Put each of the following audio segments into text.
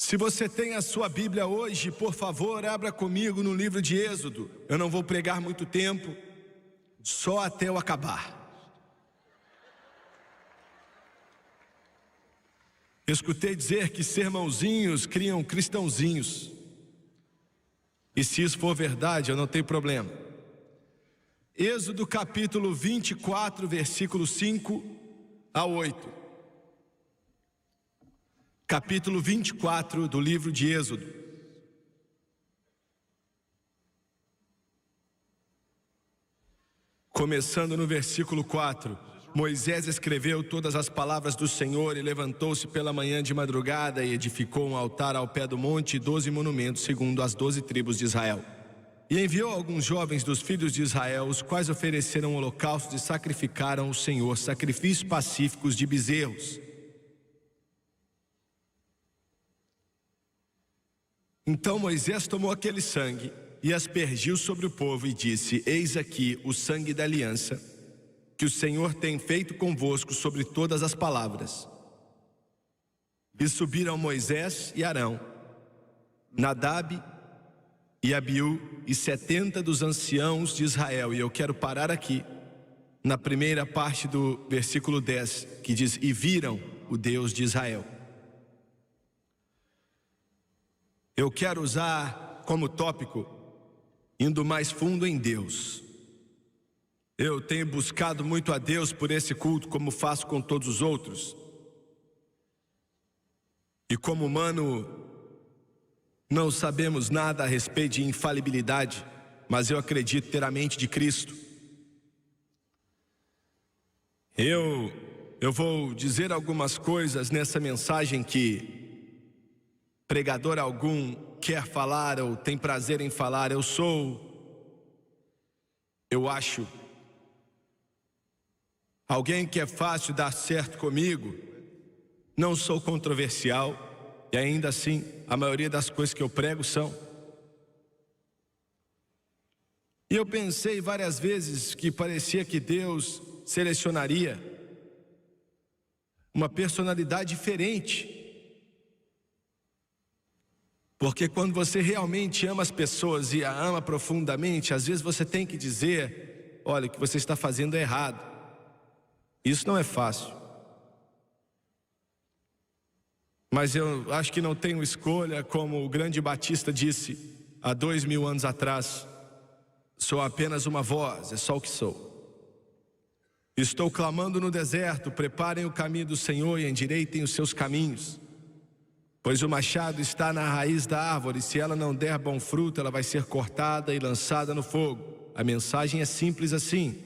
Se você tem a sua Bíblia hoje, por favor, abra comigo no livro de Êxodo. Eu não vou pregar muito tempo, só até eu acabar. Eu escutei dizer que sermãozinhos criam cristãozinhos. E se isso for verdade, eu não tenho problema. Êxodo capítulo 24, versículo 5 a 8. Capítulo 24 do livro de Êxodo. Começando no versículo 4. Moisés escreveu todas as palavras do Senhor e levantou-se pela manhã de madrugada e edificou um altar ao pé do monte e 12 monumentos segundo as 12 tribos de Israel. E enviou alguns jovens dos filhos de Israel, os quais ofereceram holocaustos e sacrificaram ao Senhor sacrifícios pacíficos de bezerros. Então Moisés tomou aquele sangue e aspergiu sobre o povo e disse: Eis aqui o sangue da aliança que o Senhor tem feito convosco sobre todas as palavras. E subiram Moisés e Arão, Nadab e Abiú e 70 dos anciãos de Israel. E eu quero parar aqui na primeira parte do versículo 10, que diz: E viram o Deus de Israel. Eu quero usar como tópico, indo mais fundo em Deus. Eu tenho buscado muito a Deus por esse culto, como faço com todos os outros. E como humano, não sabemos nada a respeito de infalibilidade, mas eu acredito ter a mente de Cristo. Eu vou dizer algumas coisas nessa mensagem que pregador algum quer falar ou tem prazer em falar. Eu acho, alguém que é fácil dar certo comigo. Não sou controversial e ainda assim a maioria das coisas que eu prego são. E eu pensei várias vezes que parecia que Deus selecionaria uma personalidade diferente. Porque quando você realmente ama as pessoas e a ama profundamente, às vezes você tem que dizer: olha, o que você está fazendo é errado. Isso não é fácil. Mas eu acho que não tenho escolha, como o grande Batista disse há 2000 anos atrás: sou apenas uma voz, é só o que sou. Estou clamando no deserto: preparem o caminho do Senhor e endireitem os seus caminhos. Pois o machado está na raiz da árvore, se ela não der bom fruto, ela vai ser cortada e lançada no fogo. A mensagem é simples assim.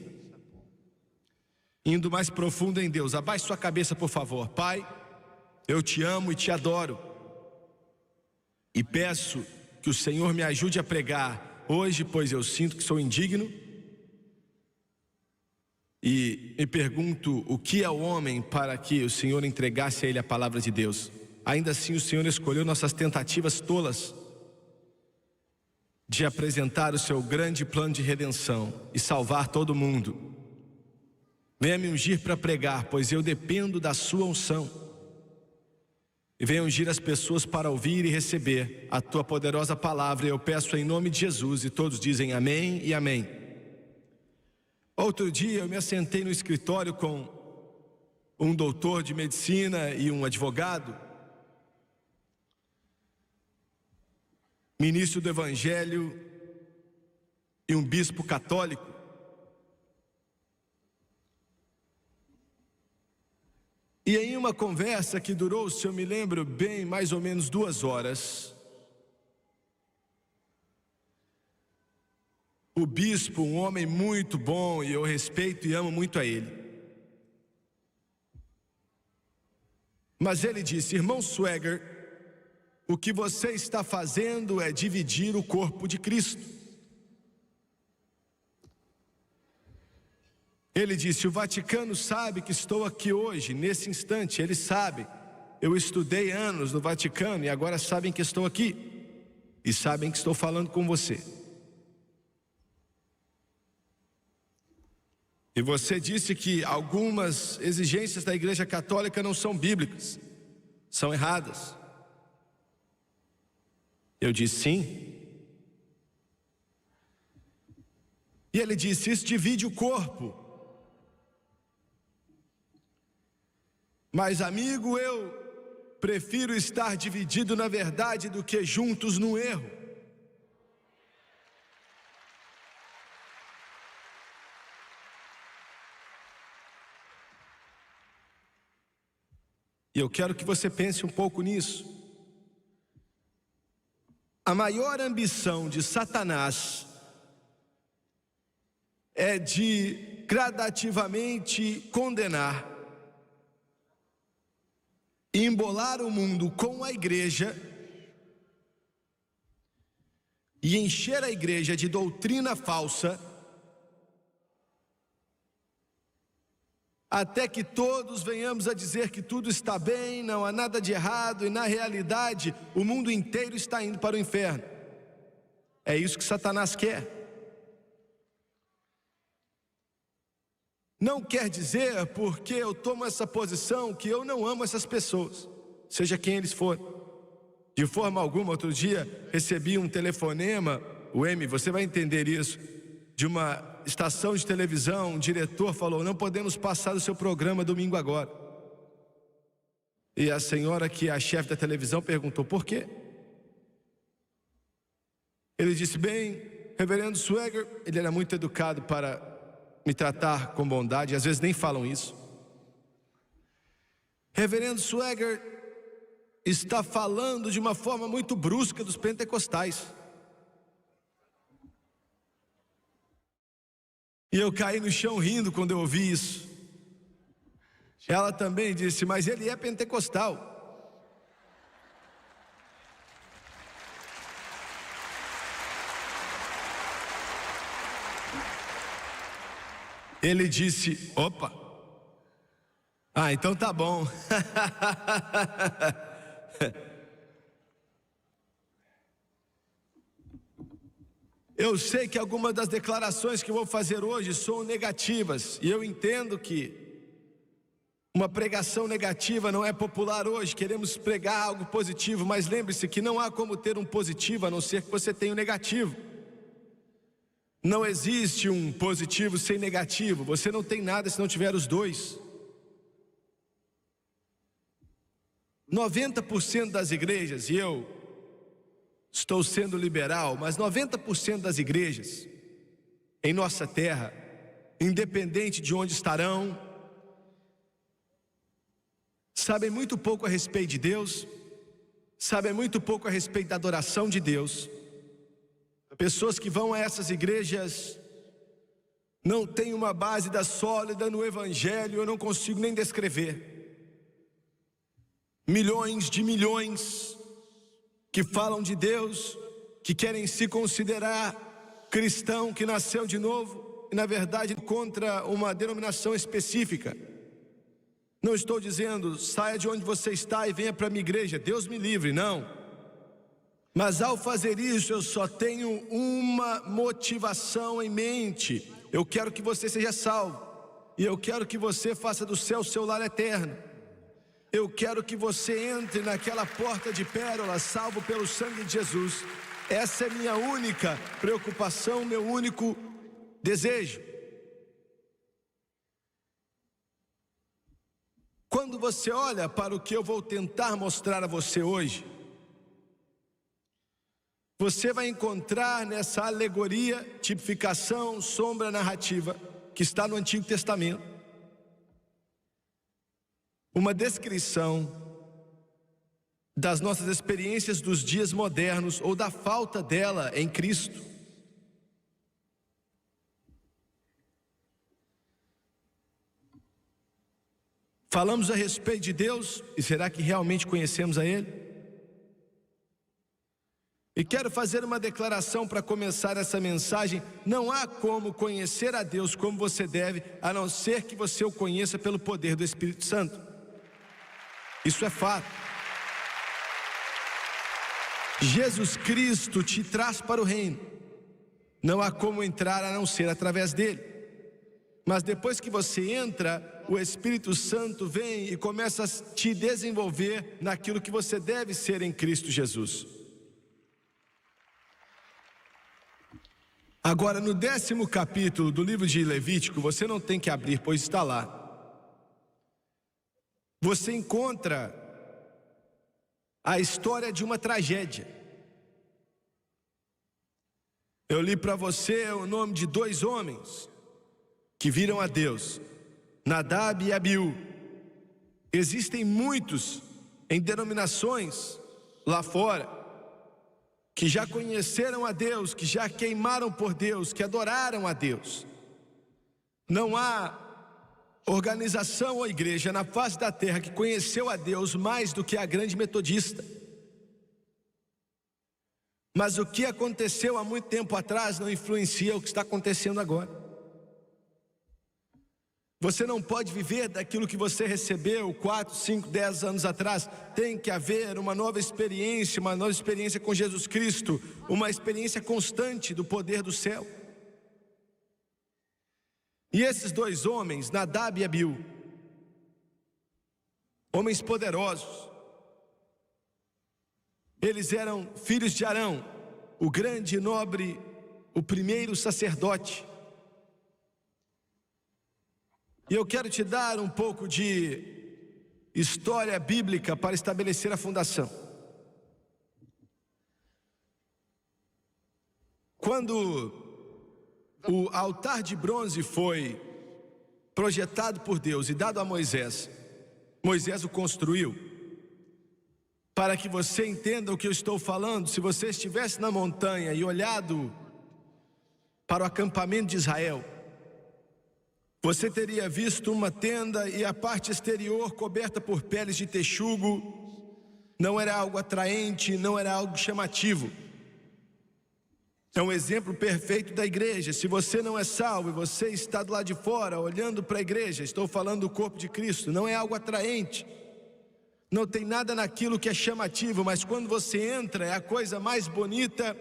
Indo mais profundo em Deus, abaixe sua cabeça, por favor. Pai, eu te amo e te adoro. E peço que o Senhor me ajude a pregar hoje, pois eu sinto que sou indigno. E me pergunto: o que é o homem para que o Senhor entregasse a ele a palavra de Deus? Ainda assim o Senhor escolheu nossas tentativas tolas de apresentar o seu grande plano de redenção e salvar todo mundo. Venha me ungir para pregar, pois eu dependo da sua unção. E venha ungir as pessoas para ouvir e receber a tua poderosa palavra. Eu peço em nome de Jesus, e todos dizem amém e amém. Outro dia eu me assentei no escritório com um doutor de medicina e um advogado, ministro do Evangelho e um bispo católico. E em uma conversa que durou, se eu me lembro bem, mais ou menos 2 horas, o bispo, um homem muito bom, e eu respeito e amo muito a ele, mas ele disse: irmão Swagger, o que você está fazendo é dividir o corpo de Cristo. Ele disse: o Vaticano sabe que estou aqui hoje, nesse instante, eles sabem. Eu estudei anos no Vaticano e agora sabem que estou aqui. E sabem que estou falando com você. E você disse que algumas exigências da Igreja Católica não são bíblicas, são erradas. Eu disse: sim. E ele disse: isso divide o corpo. Mas, amigo, eu prefiro estar dividido na verdade do que juntos no erro. E eu quero que você pense um pouco nisso. A maior ambição de Satanás é de gradativamente condenar e embolar o mundo com a igreja e encher a igreja de doutrina falsa, até que todos venhamos a dizer que tudo está bem, não há nada de errado, e na realidade o mundo inteiro está indo para o inferno. É isso que Satanás quer. Não quer dizer, porque eu tomo essa posição, que eu não amo essas pessoas, seja quem eles forem. De forma alguma. Outro dia recebi um telefonema, o M, você vai entender isso, de uma estação de televisão. Um diretor falou: não podemos passar o seu programa domingo agora. E a senhora, que é a chefe da televisão, perguntou: por quê? Ele disse: bem, reverendo Swagger, ele era muito educado para me tratar com bondade, às vezes nem falam isso. Reverendo Swagger está falando de uma forma muito brusca dos pentecostais. E eu caí no chão rindo quando eu ouvi isso. Ela também disse: mas ele é pentecostal. Ele disse: opa, então tá bom. Eu sei que algumas das declarações que eu vou fazer hoje são negativas, e eu entendo que uma pregação negativa não é popular hoje. Queremos pregar algo positivo, mas lembre-se que não há como ter um positivo a não ser que você tenha um negativo. Não existe um positivo sem negativo. Você não tem nada se não tiver os dois. 90% das igrejas, e eu estou sendo liberal, mas 90% das igrejas em nossa terra, independente de onde estarão, sabem muito pouco a respeito de Deus, sabem muito pouco a respeito da adoração de Deus. Pessoas que vão a essas igrejas não têm uma base sólida no Evangelho, eu não consigo nem descrever. Milhões de milhões que falam de Deus, que querem se considerar cristão, que nasceu de novo, e na verdade contra uma denominação específica. Não estou dizendo: saia de onde você está e venha para a minha igreja, Deus me livre, não. Mas ao fazer isso, eu só tenho uma motivação em mente: eu quero que você seja salvo, e eu quero que você faça do céu o seu lar eterno. Eu quero que você entre naquela porta de pérola, salvo pelo sangue de Jesus. Essa é minha única preocupação, meu único desejo. Quando você olha para o que eu vou tentar mostrar a você hoje, você vai encontrar nessa alegoria, tipificação, sombra, narrativa, que está no Antigo Testamento, uma descrição das nossas experiências dos dias modernos, ou da falta dela em Cristo. Falamos a respeito de Deus, e será que realmente conhecemos a Ele? E quero fazer uma declaração para começar essa mensagem: não há como conhecer a Deus como você deve, a não ser que você o conheça pelo poder do Espírito Santo. Isso é fato. Jesus Cristo te traz para o reino. Não há como entrar a não ser através dele. Mas depois que você entra, o Espírito Santo vem e começa a te desenvolver naquilo que você deve ser em Cristo Jesus. Agora, no 10º capítulo do livro de Levítico, você não tem que abrir, pois está lá. Você encontra a história de uma tragédia. Eu li para você o nome de 2 homens que viram a Deus, Nadab e Abiú. Existem muitos em denominações lá fora que já conheceram a Deus, que já queimaram por Deus, que adoraram a Deus. Não há organização ou igreja na face da terra que conheceu a Deus mais do que a grande metodista. Mas o que aconteceu há muito tempo atrás não influencia o que está acontecendo agora. Você não pode viver daquilo que você recebeu 4, 5, 10 anos atrás. Tem que haver uma nova experiência com Jesus Cristo, uma experiência constante do poder do céu. E esses 2 homens, Nadab e Abiú, homens poderosos, eles eram filhos de Arão, o grande e nobre, o primeiro sacerdote. E eu quero te dar um pouco de história bíblica para estabelecer a fundação. Quando o altar de bronze foi projetado por Deus e dado a Moisés, Moisés o construiu. Para que você entenda o que eu estou falando, se você estivesse na montanha e olhado para o acampamento de Israel, você teria visto uma tenda e a parte exterior coberta por peles de texugo. Não era algo atraente, não era algo chamativo. É um exemplo perfeito da igreja. Se você não é salvo e você está do lado de fora olhando para a igreja, estou falando do corpo de Cristo, não é algo atraente. Não tem nada naquilo que é chamativo, mas quando você entra é a coisa mais bonita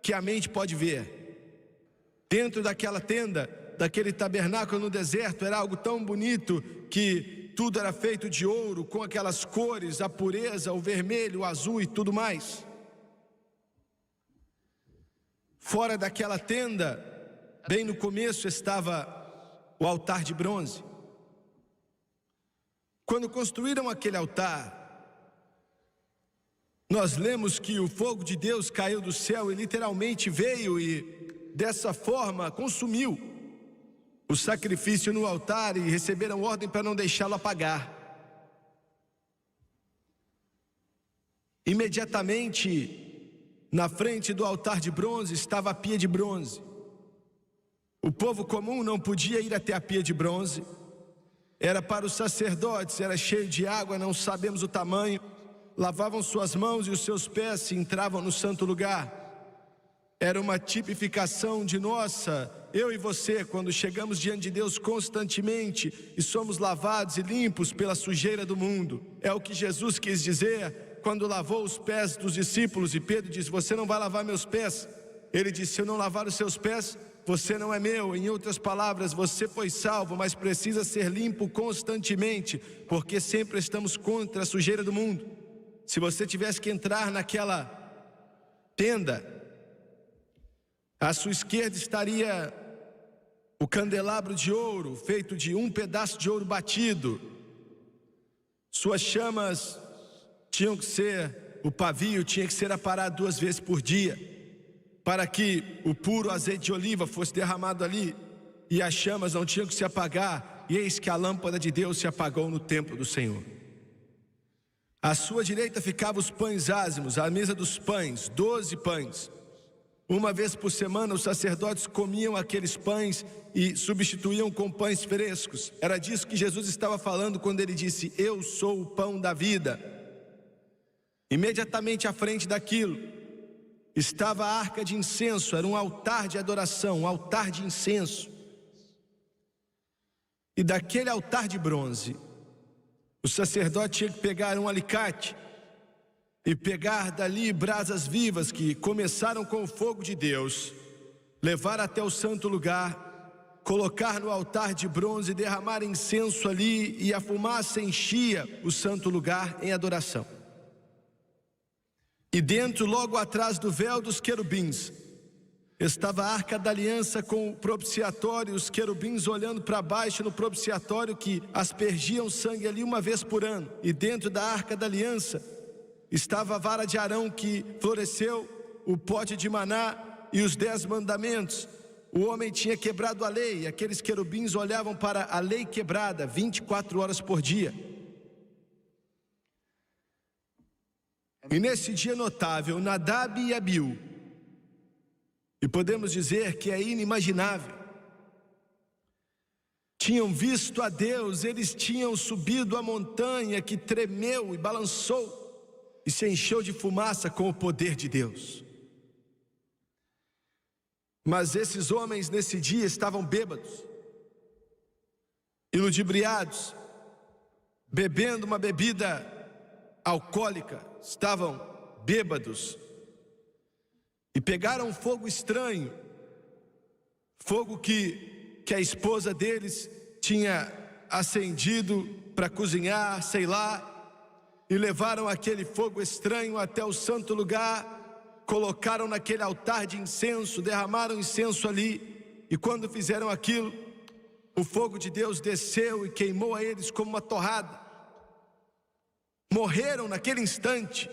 que a mente pode ver. Dentro daquela tenda, daquele tabernáculo no deserto, era algo tão bonito que tudo era feito de ouro, com aquelas cores, a pureza, o vermelho, o azul e tudo mais. Fora daquela tenda, bem no começo, estava o altar de bronze. Quando construíram aquele altar, nós lemos que o fogo de Deus caiu do céu e literalmente veio e dessa forma consumiu o sacrifício no altar, e receberam ordem para não deixá-lo apagar. Imediatamente na frente do altar de bronze estava a pia de bronze. O povo comum não podia ir até a pia de bronze. Era para os sacerdotes, era cheio de água, não sabemos o tamanho. Lavavam suas mãos e os seus pés e entravam no santo lugar. Era uma tipificação de eu e você, quando chegamos diante de Deus constantemente e somos lavados e limpos pela sujeira do mundo. É o que Jesus quis dizer quando lavou os pés dos discípulos, e Pedro disse: você não vai lavar meus pés. Ele disse: se eu não lavar os seus pés, você não é meu. Em outras palavras, você foi salvo, mas precisa ser limpo constantemente, porque sempre estamos contra a sujeira do mundo. Se você tivesse que entrar naquela tenda, à sua esquerda estaria o candelabro de ouro, feito de um pedaço de ouro batido. Suas chamas tinham que ser, o pavio tinha que ser aparado 2 vezes por dia, para que o puro azeite de oliva fosse derramado ali, e as chamas não tinham que se apagar. E eis que a lâmpada de Deus se apagou no templo do Senhor. À sua direita ficavam os pães ázimos, a mesa dos pães, 12 pães. Uma vez por semana os sacerdotes comiam aqueles pães e substituíam com pães frescos. Era disso que Jesus estava falando quando ele disse: eu sou o pão da vida. Imediatamente à frente daquilo estava a arca de incenso, era um altar de adoração, um altar de incenso. E daquele altar de bronze, o sacerdote tinha que pegar um alicate e pegar dali brasas vivas que começaram com o fogo de Deus, levar até o santo lugar, colocar no altar de bronze, derramar incenso ali, e a fumaça enchia o santo lugar em adoração. E dentro, logo atrás do véu dos querubins, estava a Arca da Aliança com o propiciatório, os querubins olhando para baixo no propiciatório que aspergiam sangue ali uma vez por ano. E dentro da Arca da Aliança estava a vara de Arão que floresceu, o pote de maná e os 10 mandamentos. O homem tinha quebrado a lei, e aqueles querubins olhavam para a lei quebrada 24 horas por dia. E nesse dia notável, Nadab e Abiú, e podemos dizer que é inimaginável, tinham visto a Deus, eles tinham subido a montanha que tremeu e balançou e se encheu de fumaça com o poder de Deus. Mas esses homens nesse dia estavam bêbados e ludibriados, bebendo uma bebida alcoólica, estavam bêbados e pegaram um fogo estranho, fogo que a esposa deles tinha acendido para cozinhar, sei lá, e levaram aquele fogo estranho até o santo lugar, colocaram naquele altar de incenso, derramaram incenso ali, e quando fizeram aquilo, o fogo de Deus desceu e queimou a eles como uma torrada. Morreram naquele instante.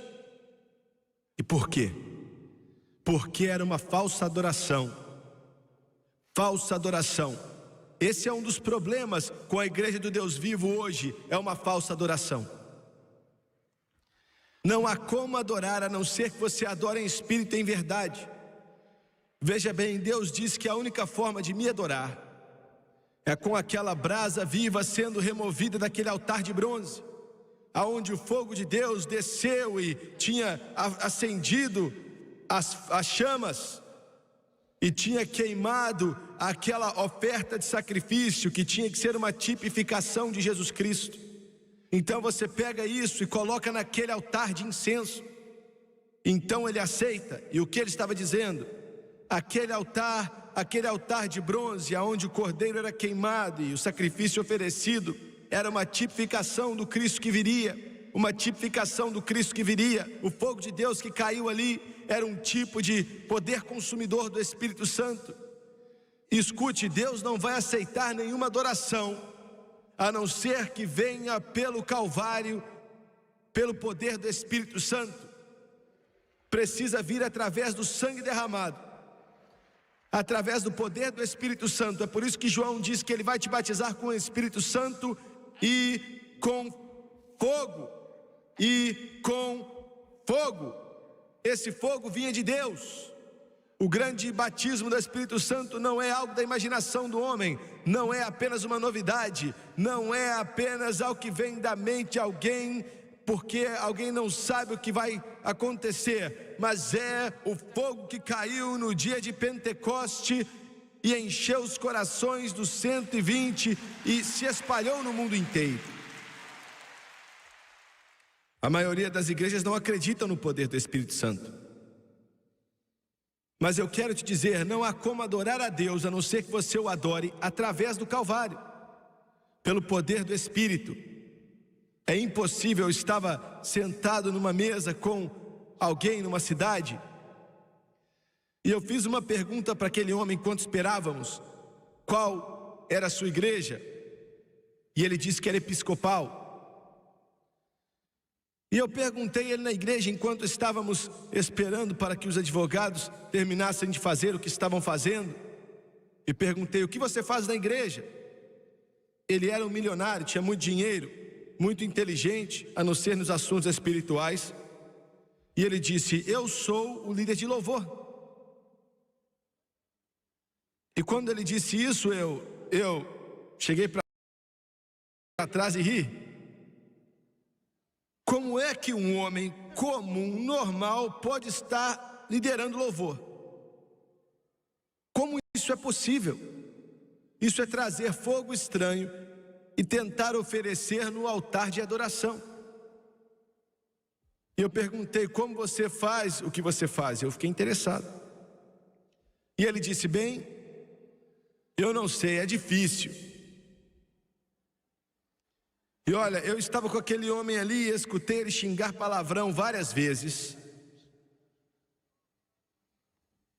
E por quê? Porque era uma falsa adoração. Falsa adoração. Esse é um dos problemas com a igreja do Deus vivo hoje, é uma falsa adoração. Não há como adorar a não ser que você adore em espírito e em verdade. Veja bem, Deus diz que a única forma de me adorar é com aquela brasa viva sendo removida daquele altar de bronze, aonde o fogo de Deus desceu e tinha acendido as chamas e tinha queimado aquela oferta de sacrifício que tinha que ser uma tipificação de Jesus Cristo. Então você pega isso e coloca naquele altar de incenso. Então ele aceita. E o que ele estava dizendo? Aquele altar de bronze, aonde o cordeiro era queimado e o sacrifício oferecido, era uma tipificação do Cristo que viria. Uma tipificação do Cristo que viria. O fogo de Deus que caiu ali era um tipo de poder consumidor do Espírito Santo. E escute, Deus não vai aceitar nenhuma adoração a não ser que venha pelo Calvário, pelo poder do Espírito Santo. Precisa vir através do sangue derramado, através do poder do Espírito Santo. É por isso que João diz que ele vai te batizar com o Espírito Santo e com fogo. E com fogo. Esse fogo vinha de Deus. O grande batismo do Espírito Santo não é algo da imaginação do homem, não é apenas uma novidade, não é apenas algo que vem da mente de alguém, porque alguém não sabe o que vai acontecer, mas é o fogo que caiu no dia de Pentecoste e encheu os corações dos 120 e se espalhou no mundo inteiro. A maioria das igrejas não acreditam no poder do Espírito Santo. Mas eu quero te dizer, não há como adorar a Deus a não ser que você o adore através do Calvário, pelo poder do Espírito. É impossível. Eu estava sentado numa mesa com alguém numa cidade e eu fiz uma pergunta para aquele homem enquanto esperávamos, qual era a sua igreja, e ele disse que era episcopal. E eu perguntei ele na igreja, enquanto estávamos esperando para que os advogados terminassem de fazer o que estavam fazendo, e perguntei: o que você faz na igreja? Ele era um milionário, tinha muito dinheiro, muito inteligente, a não ser nos assuntos espirituais. E ele disse: eu sou o líder de louvor. E quando ele disse isso, eu cheguei para trás e ri. Como é que um homem comum, normal, pode estar liderando louvor? Como isso é possível? Isso é trazer fogo estranho e tentar oferecer no altar de adoração. E eu perguntei: como você faz o que você faz? Eu fiquei interessado. E ele disse: bem, eu não sei, é difícil. E olha, eu estava com aquele homem ali e escutei ele xingar palavrão várias vezes.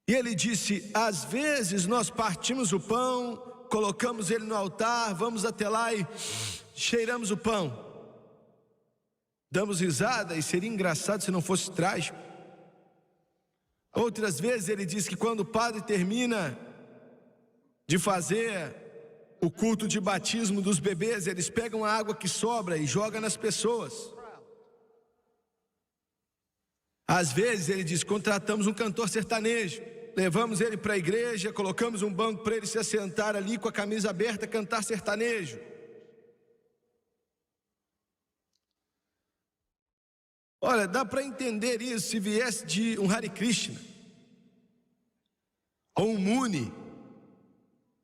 E ele disse: às vezes nós partimos o pão, colocamos ele no altar, vamos até lá e cheiramos o pão. Damos risada e seria engraçado se não fosse trágico. Outras vezes ele diz que quando o padre termina de fazer o culto de batismo dos bebês, eles pegam a água que sobra e jogam nas pessoas. Às vezes ele diz: contratamos um cantor sertanejo, levamos ele para a igreja, colocamos um banco para ele se assentar ali com a camisa aberta, cantar sertanejo. Olha, dá para entender isso se viesse de um Hare Krishna ou um Muni.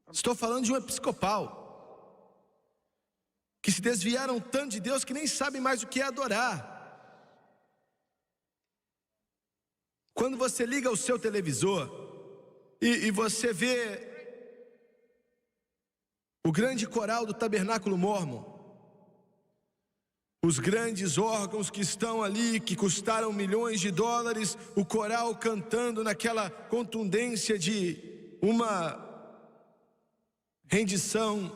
Estou falando de um episcopal que se desviaram tanto de Deus que nem sabem mais o que é adorar. Quando você liga o seu televisor e você vê o grande coral do Tabernáculo Mórmon, os grandes órgãos que estão ali, que custaram milhões de dólares, o coral cantando naquela contundência de uma rendição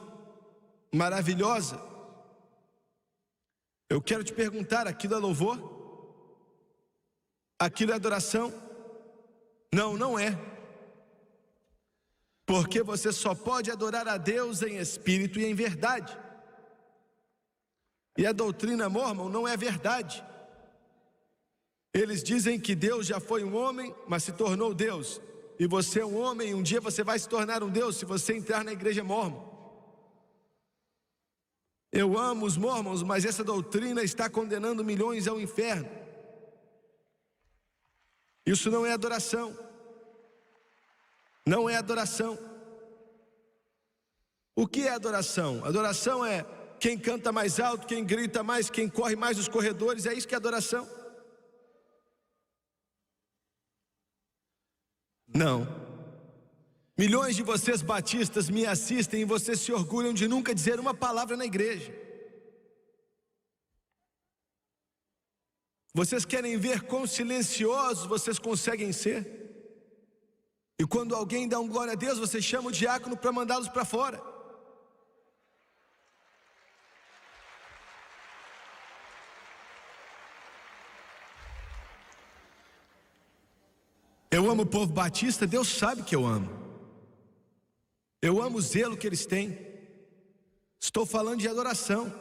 maravilhosa. Eu quero te perguntar: aquilo é louvor? Aquilo é adoração? Não, não é. Porque você só pode adorar a Deus em espírito e em verdade. E a doutrina mórmon não é verdade. Eles dizem que Deus já foi um homem, mas se tornou Deus. E você é um homem, e um dia você vai se tornar um Deus se você entrar na igreja mórmon. Eu amo os mórmons, mas essa doutrina está condenando milhões ao inferno. Isso não é adoração. Não é adoração. O que é adoração? Adoração é quem canta mais alto, quem grita mais, quem corre mais nos corredores. É isso que é adoração? Não. Milhões de vocês batistas me assistem e vocês se orgulham de nunca dizer uma palavra na igreja. Vocês querem ver quão silenciosos vocês conseguem ser? E quando alguém dá um glória a Deus, você chama o diácono para mandá-los para fora. Eu amo o povo batista, Deus sabe que eu amo. Eu amo o zelo que eles têm. Estou falando de adoração.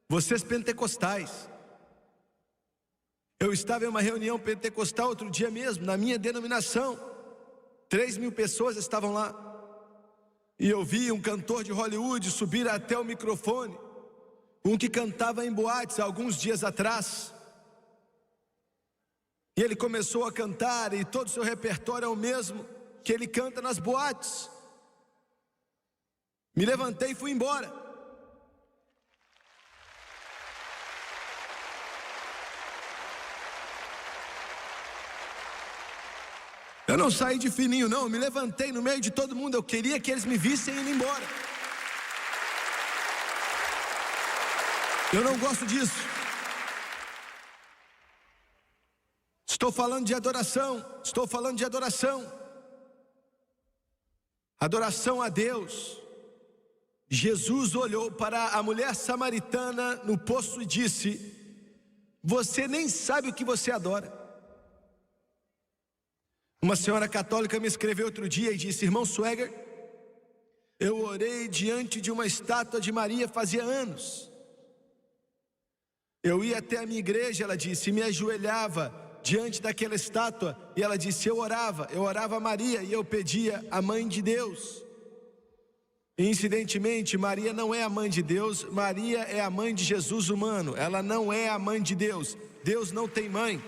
Vocês pentecostais. Eu estava em uma reunião pentecostal outro dia mesmo, na minha denominação. 3.000 pessoas estavam lá. E eu vi um cantor de Hollywood subir até o microfone. Um que cantava em boates há alguns dias atrás. E ele começou a cantar, e todo o seu repertório é o mesmo que ele canta nas boates. Me levantei e fui embora. Eu não saí de fininho, não. Eu me levantei no meio de todo mundo. Eu queria que eles me vissem indo embora. Eu não gosto disso. Estou falando de adoração. Estou falando de adoração. Adoração a Deus. Jesus olhou para a mulher samaritana no poço e disse: você nem sabe o que você adora. Uma senhora católica me escreveu outro dia e disse: irmão Swagger, eu orei diante de uma estátua de Maria fazia anos. Eu ia até a minha igreja, ela disse, e me ajoelhava diante daquela estátua, e ela disse, eu orava a Maria, e eu pedia a mãe de Deus. E, incidentemente, Maria não é a mãe de Deus, Maria é a mãe de Jesus humano, ela não é a mãe de Deus. Deus não tem mãe.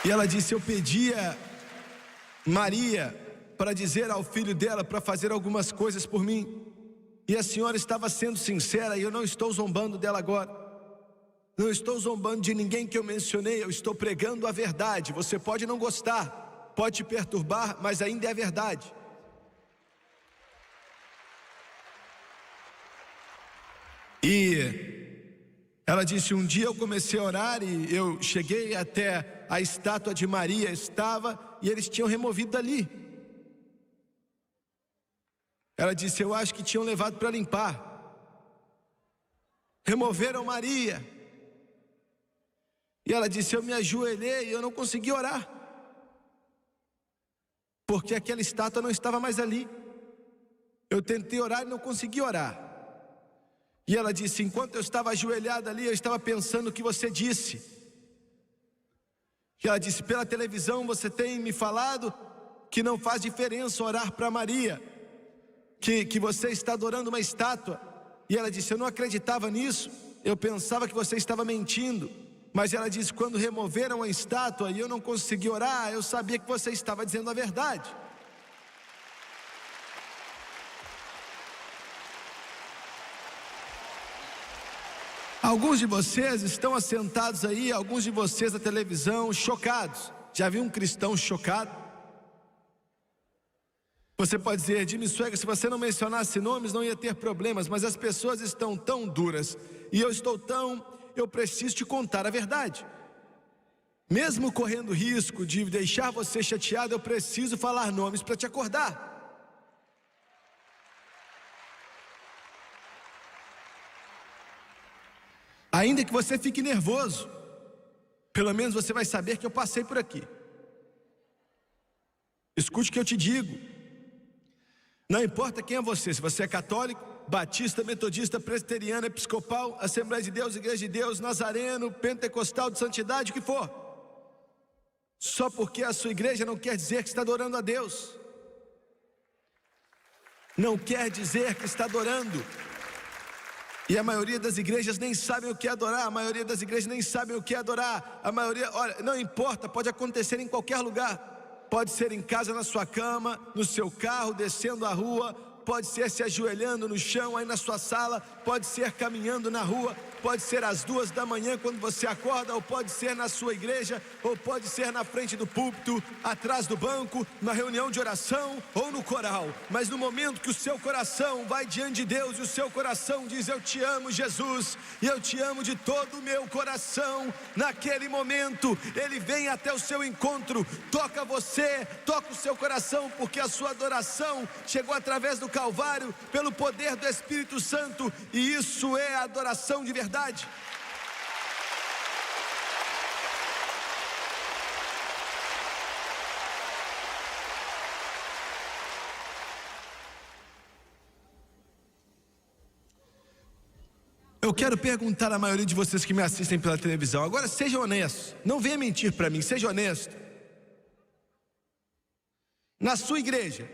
E ela disse, eu pedia Maria para dizer ao filho dela para fazer algumas coisas por mim. E a senhora estava sendo sincera, e eu não estou zombando dela agora. Não estou zombando de ninguém que eu mencionei, eu estou pregando a verdade. Você pode não gostar, pode te perturbar, mas ainda é a verdade. E Ela disse: um dia eu comecei a orar e eu cheguei até a estátua de Maria, estava, e eles tinham removido dali. Ela disse: eu acho que tinham levado para limpar. Removeram Maria. E ela disse: eu me ajoelhei e eu não consegui orar, porque aquela estátua não estava mais ali. Eu tentei orar e não consegui orar. E ela disse: enquanto eu estava ajoelhada ali, eu estava pensando o que você disse. E ela disse: pela televisão você tem me falado que não faz diferença orar para Maria, que você está adorando uma estátua. E ela disse: eu não acreditava nisso, eu pensava que você estava mentindo. Mas ela disse: quando removeram a estátua e eu não consegui orar, eu sabia que você estava dizendo a verdade. Alguns de vocês estão assentados aí, alguns de vocês na televisão, chocados. Já viu um cristão chocado? Você pode dizer: Jimmy Swaggart, se você não mencionasse nomes não ia ter problemas, mas as pessoas estão tão duras e eu preciso te contar a verdade. Mesmo correndo risco de deixar você chateado, eu preciso falar nomes para te acordar. Ainda que você fique nervoso, pelo menos você vai saber que eu passei por aqui. Escute o que eu te digo. Não importa quem é você, se você é católico, batista, metodista, presbiteriano, episcopal, Assembleia de Deus, Igreja de Deus, nazareno, pentecostal, de santidade, o que for. Só porque a sua igreja não quer dizer que está adorando a Deus. Não quer dizer que está adorando. E a maioria das igrejas nem sabem o que é adorar. A maioria das igrejas nem sabem o que é adorar. A maioria, olha, não importa, pode acontecer em qualquer lugar. Pode ser em casa, na sua cama, no seu carro, descendo a rua. Pode ser se ajoelhando no chão aí na sua sala. Pode ser caminhando na rua. Pode ser às 2 da manhã quando você acorda. Ou pode ser na sua igreja. Ou pode ser na frente do púlpito, atrás do banco, na reunião de oração ou no coral. Mas no momento que o seu coração vai diante de Deus e o seu coração diz: eu te amo, Jesus, e eu te amo de todo o meu coração, naquele momento Ele vem até o seu encontro, toca você, toca o seu coração, porque a sua adoração chegou através do Calvário, pelo poder do Espírito Santo, e isso é a adoração de verdade. Eu quero perguntar à maioria de vocês que me assistem pela televisão, agora sejam honestos, não venha mentir para mim, seja honesto. Na sua igreja,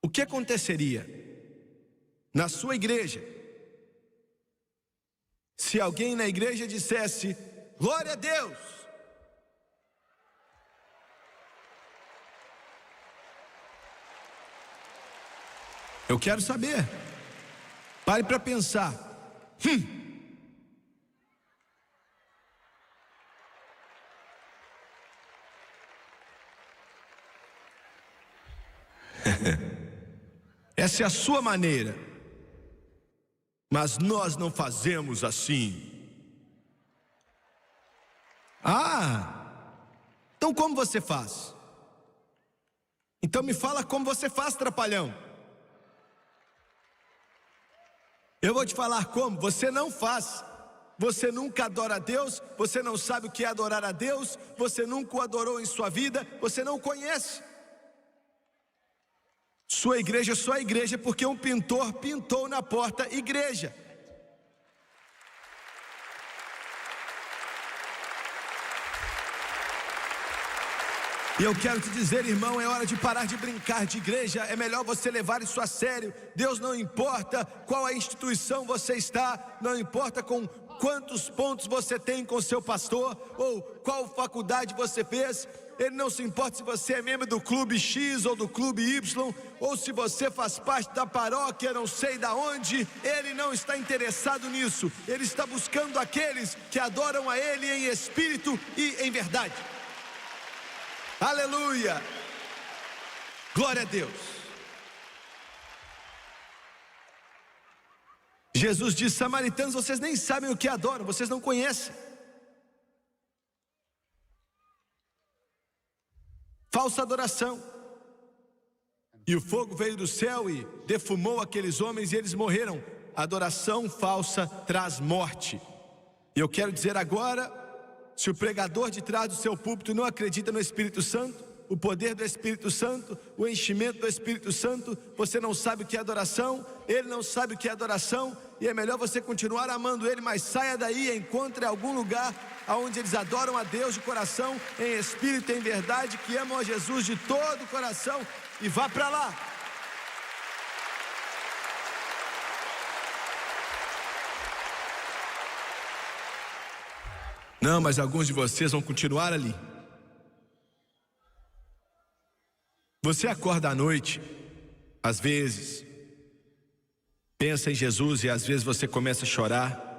o que aconteceria na sua igreja se alguém na igreja dissesse: glória a Deus? Eu quero saber. Pare para pensar. Essa é a sua maneira, mas nós não fazemos assim. Então como você faz? Então me fala como você faz, trapalhão. Eu vou te falar como. Você não faz. Você nunca adora a Deus, você não sabe o que é adorar a Deus, você nunca o adorou em sua vida, você não conhece. Sua igreja é só igreja porque um pintor pintou na porta igreja. E eu quero te dizer, irmão, é hora de parar de brincar de igreja. É melhor você levar isso a sério. Deus não importa qual a instituição você está, não importa com quantos pontos você tem com seu pastor, ou qual faculdade você fez. Ele não se importa se você é membro do clube X ou do clube Y, ou se você faz parte da paróquia não sei da onde. Ele não está interessado nisso. Ele está buscando aqueles que adoram a Ele em espírito e em verdade. Aleluia! Glória a Deus! Jesus diz: samaritanos, vocês nem sabem o que adoram, vocês não conhecem. Falsa adoração. E o fogo veio do céu e defumou aqueles homens e eles morreram. Adoração falsa traz morte. E eu quero dizer agora, se o pregador de trás do seu púlpito não acredita no Espírito Santo, o poder do Espírito Santo, o enchimento do Espírito Santo, você não sabe o que é adoração, ele não sabe o que é adoração, e é melhor você continuar amando ele, mas saia daí e encontre algum lugar onde eles adoram a Deus de coração, em espírito e em verdade, que amam a Jesus de todo o coração, e vá para lá. Não, mas alguns de vocês vão continuar ali. Você acorda à noite, às vezes, pensa em Jesus e às vezes você começa a chorar.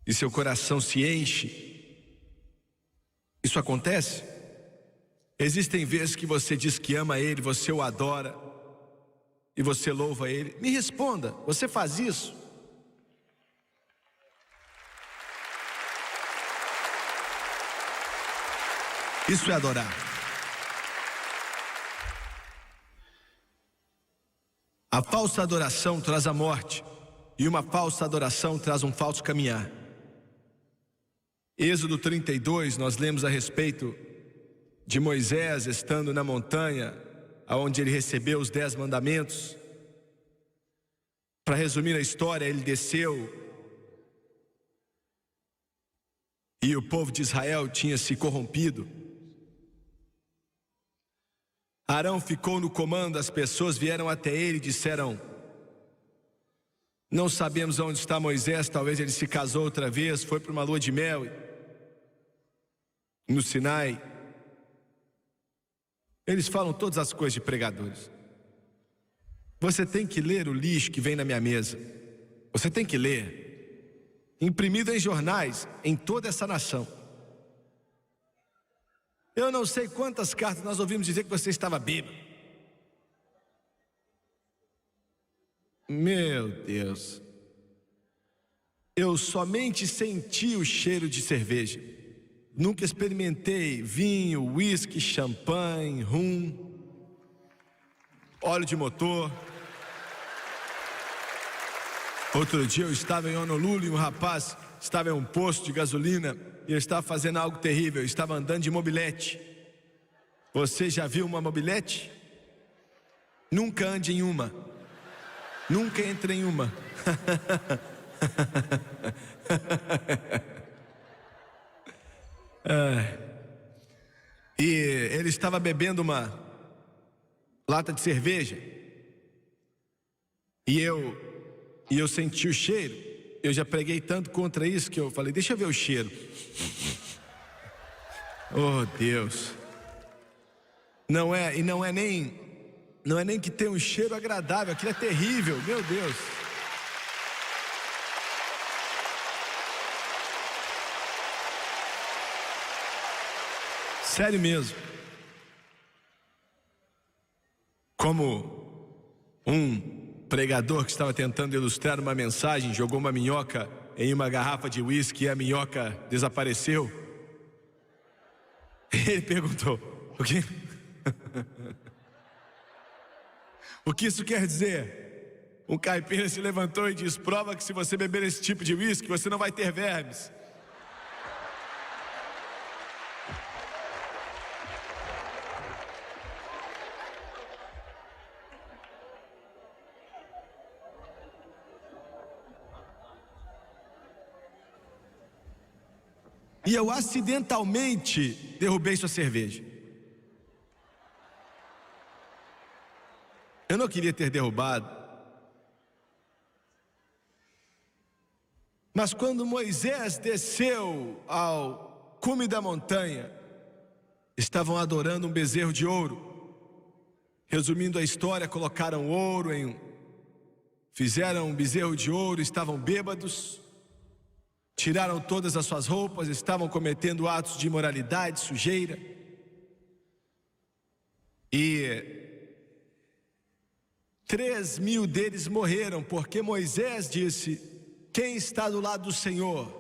E seu coração se enche. Isso acontece? Existem vezes que você diz que ama Ele, você o adora e você louva Ele. Me responda, você faz isso? Isso é adorar. A falsa adoração traz a morte, e uma falsa adoração traz um falso caminhar. Êxodo 32, nós lemos a respeito de Moisés estando na montanha, onde ele recebeu os 10 mandamentos. Para resumir a história, ele desceu, e o povo de Israel tinha se corrompido. Arão ficou no comando, as pessoas vieram até ele e disseram: não sabemos onde está Moisés, talvez ele se casou outra vez, foi para uma lua de mel no Sinai. Eles falam todas as coisas de pregadores. Você tem que ler o lixo que vem na minha mesa. Você tem que ler. Imprimido em jornais, em toda essa nação. Eu não sei quantas cartas nós ouvimos dizer que você estava bêbado. Meu Deus. Eu somente senti o cheiro de cerveja. Nunca experimentei vinho, uísque, champanhe, rum, óleo de motor. Outro dia eu estava em Honolulu e um rapaz estava em um posto de gasolina e eu estava fazendo algo terrível, eu estava andando de mobilete. Você já viu uma mobilete? Nunca ande em uma. Nunca entre em uma. E ele estava bebendo uma lata de cerveja. E eu senti o cheiro. Eu já preguei tanto contra isso que eu falei: deixa eu ver o cheiro. Oh Deus. Não é nem que tem um cheiro agradável, aquilo é terrível, meu Deus. Sério mesmo. Como um pregador que estava tentando ilustrar uma mensagem jogou uma minhoca em uma garrafa de uísque e a minhoca desapareceu. Ele perguntou: o quê? O que isso quer dizer? Um caipira se levantou e disse: prova que se você beber esse tipo de uísque você não vai ter vermes. E eu acidentalmente derrubei sua cerveja. Eu não queria ter derrubado. Mas quando Moisés desceu ao cume da montanha, estavam adorando um bezerro de ouro. Resumindo a história, colocaram ouro fizeram um bezerro de ouro, estavam bêbados. Tiraram todas as suas roupas, estavam cometendo atos de imoralidade, sujeira. E 3.000 deles morreram, porque Moisés disse: quem está do lado do Senhor?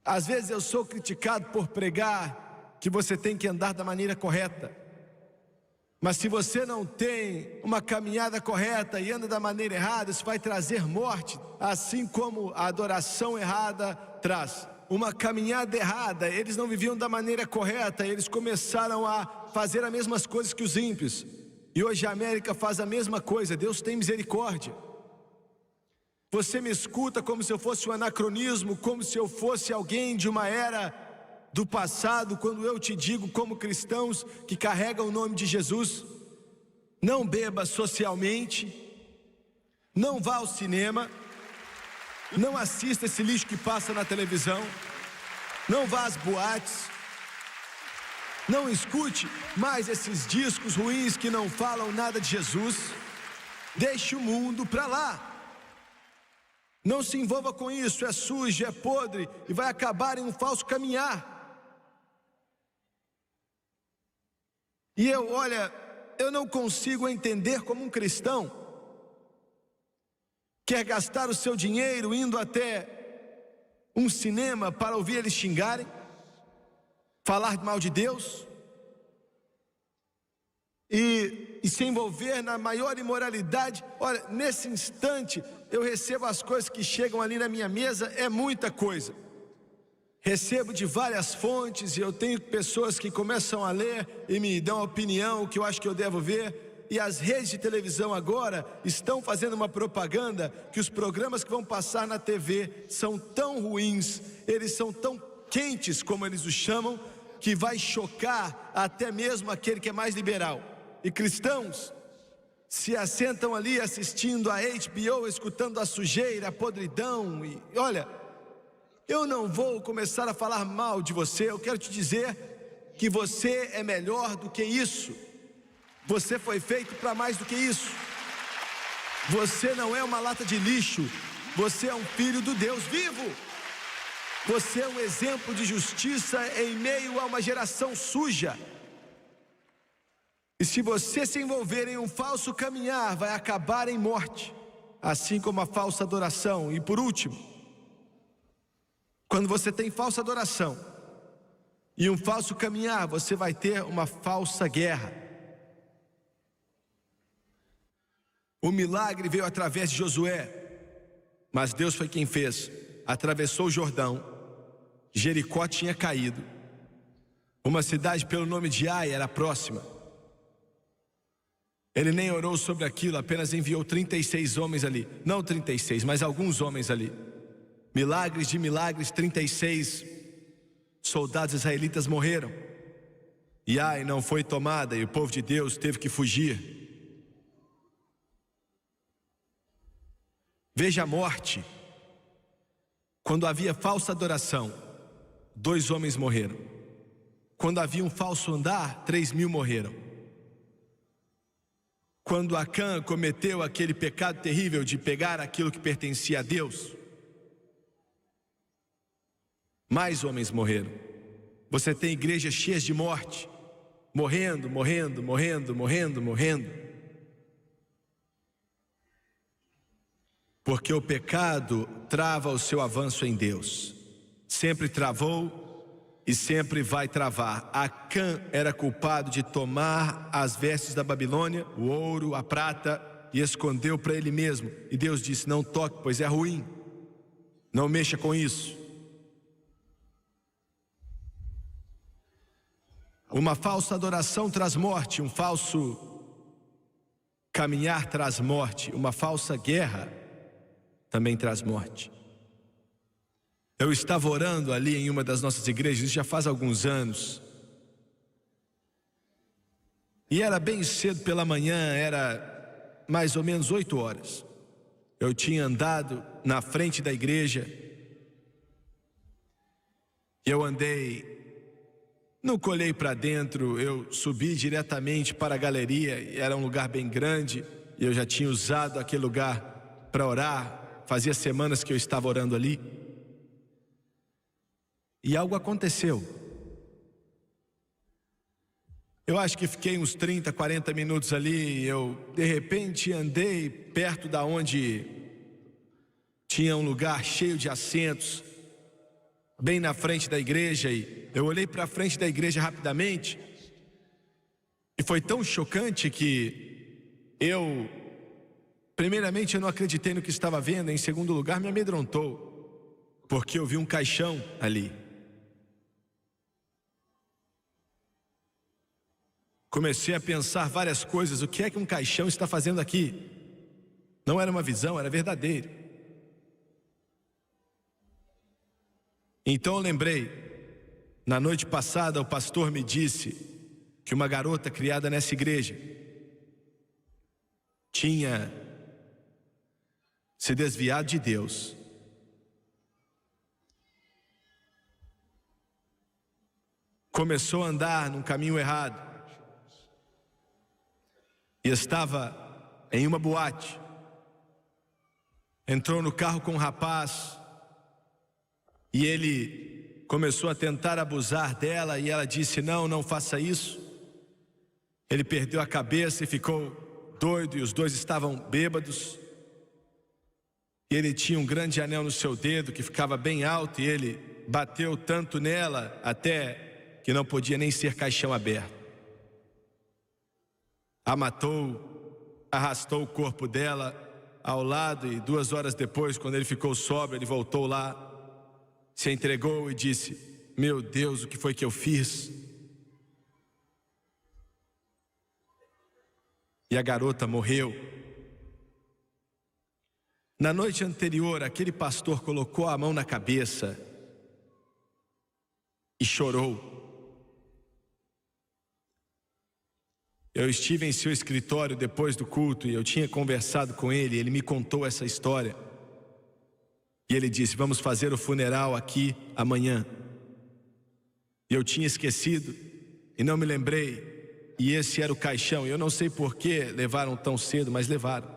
Às vezes eu sou criticado por pregar que você tem que andar da maneira correta. Mas se você não tem uma caminhada correta e anda da maneira errada, isso vai trazer morte, assim como a adoração errada traz. Uma caminhada errada, eles não viviam da maneira correta, eles começaram a fazer as mesmas coisas que os ímpios. E hoje a América faz a mesma coisa. Deus tem misericórdia. Você me escuta como se eu fosse um anacronismo, como se eu fosse alguém de uma era do passado, quando eu te digo, como cristãos que carregam o nome de Jesus: não beba socialmente, não vá ao cinema, não assista esse lixo que passa na televisão, não vá às boates, não escute mais esses discos ruins que não falam nada de Jesus. Deixe o mundo para lá. Não se envolva com isso, é sujo, é podre e vai acabar em um falso caminhar. E eu não consigo entender como um cristão quer gastar o seu dinheiro indo até um cinema para ouvir eles xingarem, falar mal de Deus e se envolver na maior imoralidade. Olha, nesse instante eu recebo as coisas que chegam ali na minha mesa, é muita coisa. Recebo de várias fontes e eu tenho pessoas que começam a ler e me dão a opinião, o que eu acho que eu devo ver. E as redes de televisão agora estão fazendo uma propaganda que os programas que vão passar na TV são tão ruins, eles são tão quentes, como eles os chamam, que vai chocar até mesmo aquele que é mais liberal. E cristãos se assentam ali assistindo a HBO, escutando a sujeira, a podridão. E olha, eu não vou começar a falar mal de você, eu quero te dizer que você é melhor do que isso. Você foi feito para mais do que isso. Você não é uma lata de lixo, você é um filho do Deus vivo. Você é um exemplo de justiça em meio a uma geração suja. E se você se envolver em um falso caminhar, vai acabar em morte, assim como a falsa adoração. E por último, quando você tem falsa adoração e um falso caminhar, você vai ter uma falsa guerra. O milagre veio através de Josué, mas Deus foi quem fez. Atravessou o Jordão, Jericó tinha caído, uma cidade pelo nome de Ai era próxima. Ele nem orou sobre aquilo, apenas enviou 36 homens ali. Não 36, mas alguns homens ali. Milagres de milagres, 36 soldados israelitas morreram. E Ai não foi tomada e o povo de Deus teve que fugir. Veja a morte. Quando havia falsa adoração, 2 homens morreram. Quando havia um falso andar, 3.000 morreram. Quando Acã cometeu aquele pecado terrível de pegar aquilo que pertencia a Deus, mais homens morreram. Você tem igrejas cheias de morte, morrendo. Porque o pecado trava o seu avanço em Deus. Sempre travou e sempre vai travar. Acã era culpado de tomar as vestes da Babilônia, o ouro, a prata, e escondeu para ele mesmo. E Deus disse: não toque, pois é ruim. Não mexa com isso. Uma falsa adoração traz morte, um falso caminhar traz morte, uma falsa guerra também traz morte. Eu estava orando ali em uma das nossas igrejas, isso já faz alguns anos. E era bem cedo pela manhã, era mais ou menos 8 horas. Eu tinha andado na frente da igreja. Eu andei, não colhei para dentro, eu subi diretamente para a galeria. Era um lugar bem grande e eu já tinha usado aquele lugar para orar. Fazia semanas que eu estava orando ali. E algo aconteceu. Eu acho que fiquei uns 30, 40 minutos ali. Eu, de repente, andei perto da onde tinha um lugar cheio de assentos, bem na frente da igreja, e eu olhei para a frente da igreja rapidamente, e foi tão chocante que primeiramente, eu não acreditei no que estava vendo. Em segundo lugar, me amedrontou, porque eu vi um caixão ali. Comecei a pensar várias coisas. O que é que um caixão está fazendo aqui? Não era uma visão, era verdadeiro. Então eu lembrei, na noite passada o pastor me disse que uma garota criada nessa igreja tinha se desviado de Deus. Começou a andar num caminho errado. E estava em uma boate. Entrou no carro com um rapaz. E ele começou a tentar abusar dela. E ela disse, não, não faça isso. Ele perdeu a cabeça e ficou doido. E os dois estavam bêbados. E ele tinha um grande anel no seu dedo que ficava bem alto. E ele bateu tanto nela até que não podia nem ser caixão aberto. A matou, arrastou o corpo dela ao lado, e 2 horas depois, quando ele ficou sóbrio, ele voltou lá, se entregou e disse, meu Deus, o que foi que eu fiz? E a garota morreu. Na noite anterior, aquele pastor colocou a mão na cabeça e chorou. Eu estive em seu escritório depois do culto e eu tinha conversado com ele. Ele me contou essa história. E ele disse, vamos fazer o funeral aqui amanhã. E eu tinha esquecido e não me lembrei. E esse era o caixão. Eu não sei por que levaram tão cedo, mas levaram.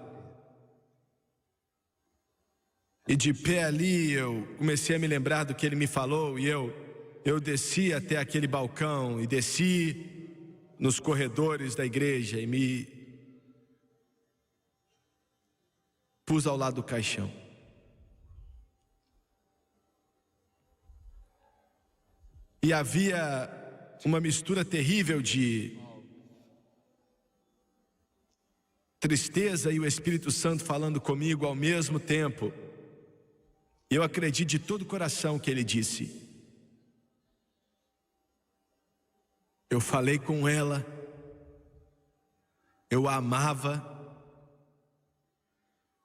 E de pé ali eu comecei a me lembrar do que ele me falou. E eu desci até aquele balcão e desci nos corredores da igreja e me pus ao lado do caixão. E havia uma mistura terrível de tristeza e o Espírito Santo falando comigo ao mesmo tempo. Eu acredito de todo o coração que ele disse. Eu falei com ela, eu a amava,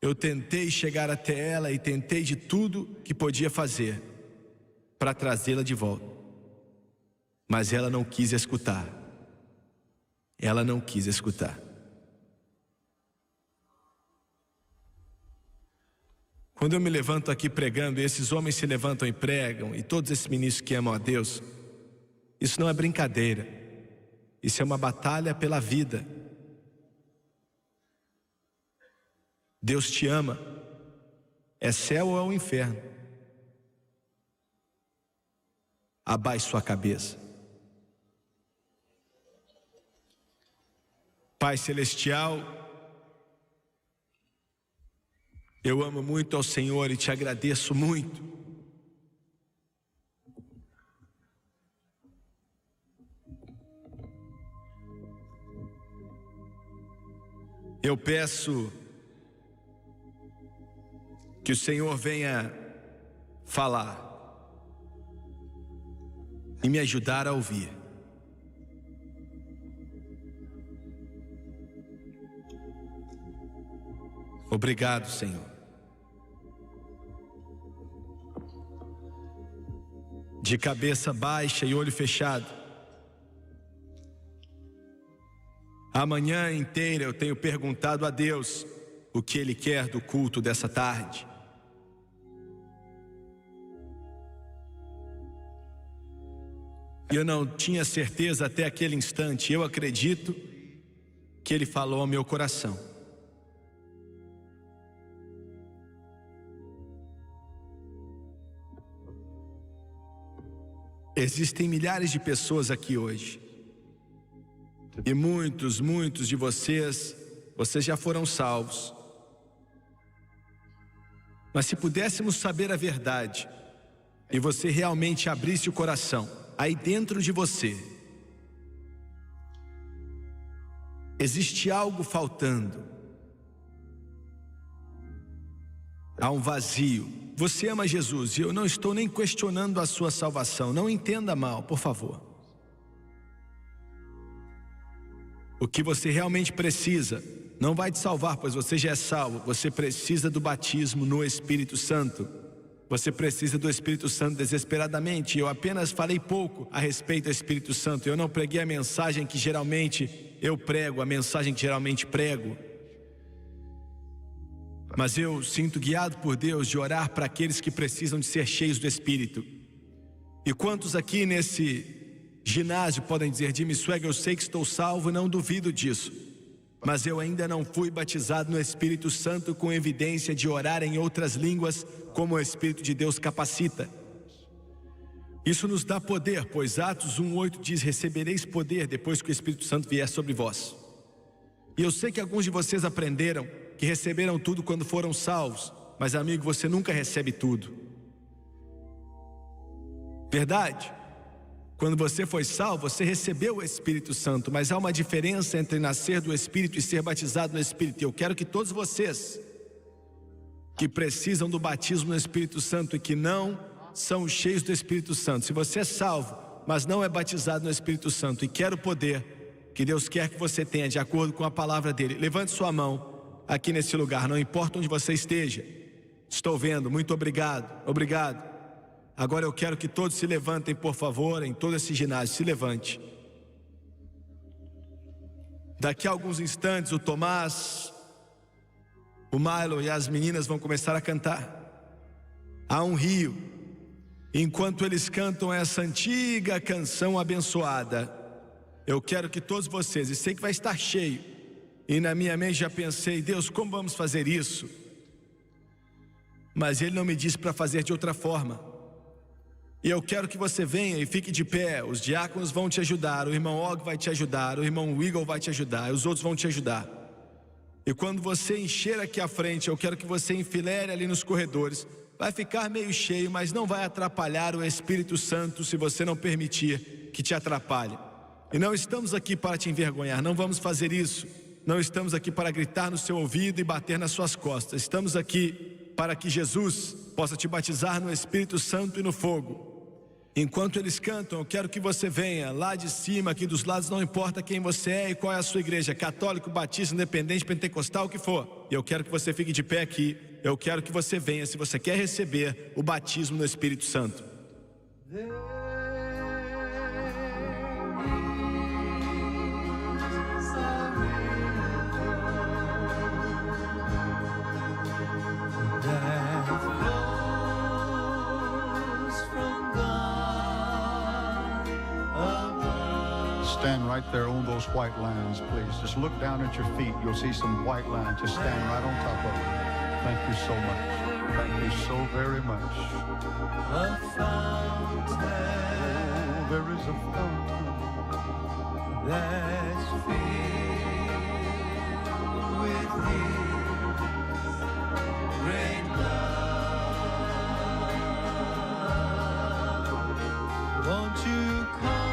eu tentei chegar até ela e tentei de tudo que podia fazer para trazê-la de volta. Mas ela não quis escutar. Ela não quis escutar. Quando eu me levanto aqui pregando, e esses homens se levantam e pregam, e todos esses ministros que amam a Deus, isso não é brincadeira. Isso é uma batalha pela vida. Deus te ama. É céu ou é o inferno? Abaixe sua cabeça. Pai Celestial, eu amo muito ao Senhor e te agradeço muito. Eu peço que o Senhor venha falar e me ajudar a ouvir. Obrigado, Senhor. De cabeça baixa e olho fechado. A manhã inteira eu tenho perguntado a Deus o que Ele quer do culto dessa tarde. Eu não tinha certeza até aquele instante. Eu acredito que Ele falou ao meu coração. Existem milhares de pessoas aqui hoje E muitos de vocês já foram salvos. Mas se pudéssemos saber a verdade, e você realmente abrisse o coração, aí dentro de você existe algo faltando. Há um vazio. Você ama Jesus, e eu não estou nem questionando a sua salvação. Não entenda mal, por favor. O que você realmente precisa não vai te salvar, pois você já é salvo. Você precisa do batismo no Espírito Santo. Você precisa do Espírito Santo desesperadamente. Eu apenas falei pouco a respeito do Espírito Santo. Eu não preguei a mensagem que geralmente eu prego, a mensagem que geralmente prego. Mas eu sinto guiado por Deus de orar para aqueles que precisam de ser cheios do Espírito. E quantos aqui nesse ginásio podem dizer: Jimmy Swaggart, eu sei que estou salvo, não duvido disso, mas eu ainda não fui batizado no Espírito Santo com evidência de orar em outras línguas como o Espírito de Deus capacita. Isso nos dá poder, pois Atos 1:8 diz: recebereis poder depois que o Espírito Santo vier sobre vós. E eu sei que alguns de vocês aprenderam que receberam tudo quando foram salvos, mas amigo, você nunca recebe tudo. Verdade? Quando você foi salvo, você recebeu o Espírito Santo, mas há uma diferença entre nascer do Espírito e ser batizado no Espírito. E eu quero que todos vocês que precisam do batismo no Espírito Santo e que não são cheios do Espírito Santo, se você é salvo, mas não é batizado no Espírito Santo e quer o poder que Deus quer que você tenha de acordo com a palavra dele, levante sua mão aqui nesse lugar, não importa onde você esteja. Estou vendo, muito obrigado, obrigado. Agora eu quero que todos se levantem, por favor, em todo esse ginásio, se levante. Daqui a alguns instantes o Tomás, o Milo e as meninas vão começar a cantar. Há um rio. Enquanto eles cantam essa antiga canção abençoada, eu quero que todos vocês, e sei que vai estar cheio, e na minha mente já pensei: Deus, como vamos fazer isso? Mas Ele não me disse para fazer de outra forma. E eu quero que você venha e fique de pé. Os diáconos vão te ajudar, o irmão Og vai te ajudar, o irmão Wiggle vai te ajudar, e os outros vão te ajudar. E quando você encher aqui à frente, eu quero que você enfileire ali nos corredores. Vai ficar meio cheio, mas não vai atrapalhar o Espírito Santo se você não permitir que te atrapalhe. E não estamos aqui para te envergonhar, não vamos fazer isso. Não estamos aqui para gritar no seu ouvido e bater nas suas costas. Estamos aqui para que Jesus possa te batizar no Espírito Santo e no fogo. Enquanto eles cantam, eu quero que você venha lá de cima, aqui dos lados, não importa quem você é e qual é a sua igreja, católico, batista, independente, pentecostal, o que for. E eu quero que você fique de pé aqui. Eu quero que você venha se você quer receber o batismo no Espírito Santo. Stand right there on those white lines, please. Just look down at your feet. You'll see some white lines. Just stand right on top of them. Thank you so much. Thank you so very much. A fountain. Oh, there is a fountain that's filled with His great love. Won't you come?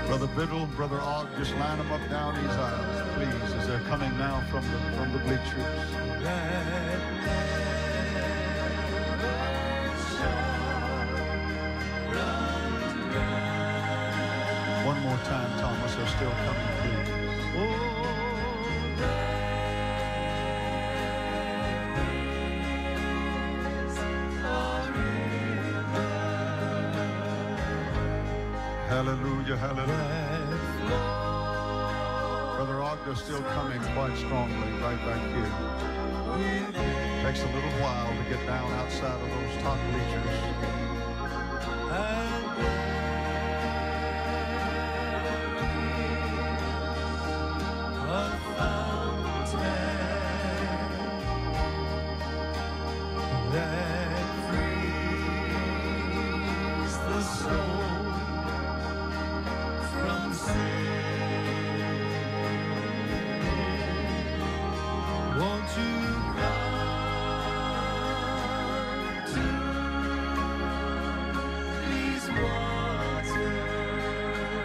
Brother Biddle, Brother Og, just line them up down these aisles, please, as they're coming now from the bleachers. One more time, Thomas, they're still coming, please. Oh. Hallelujah, hallelujah. Brother Og, they're still coming quite strongly right back here. Takes a little while to get down outside of those top bleachers.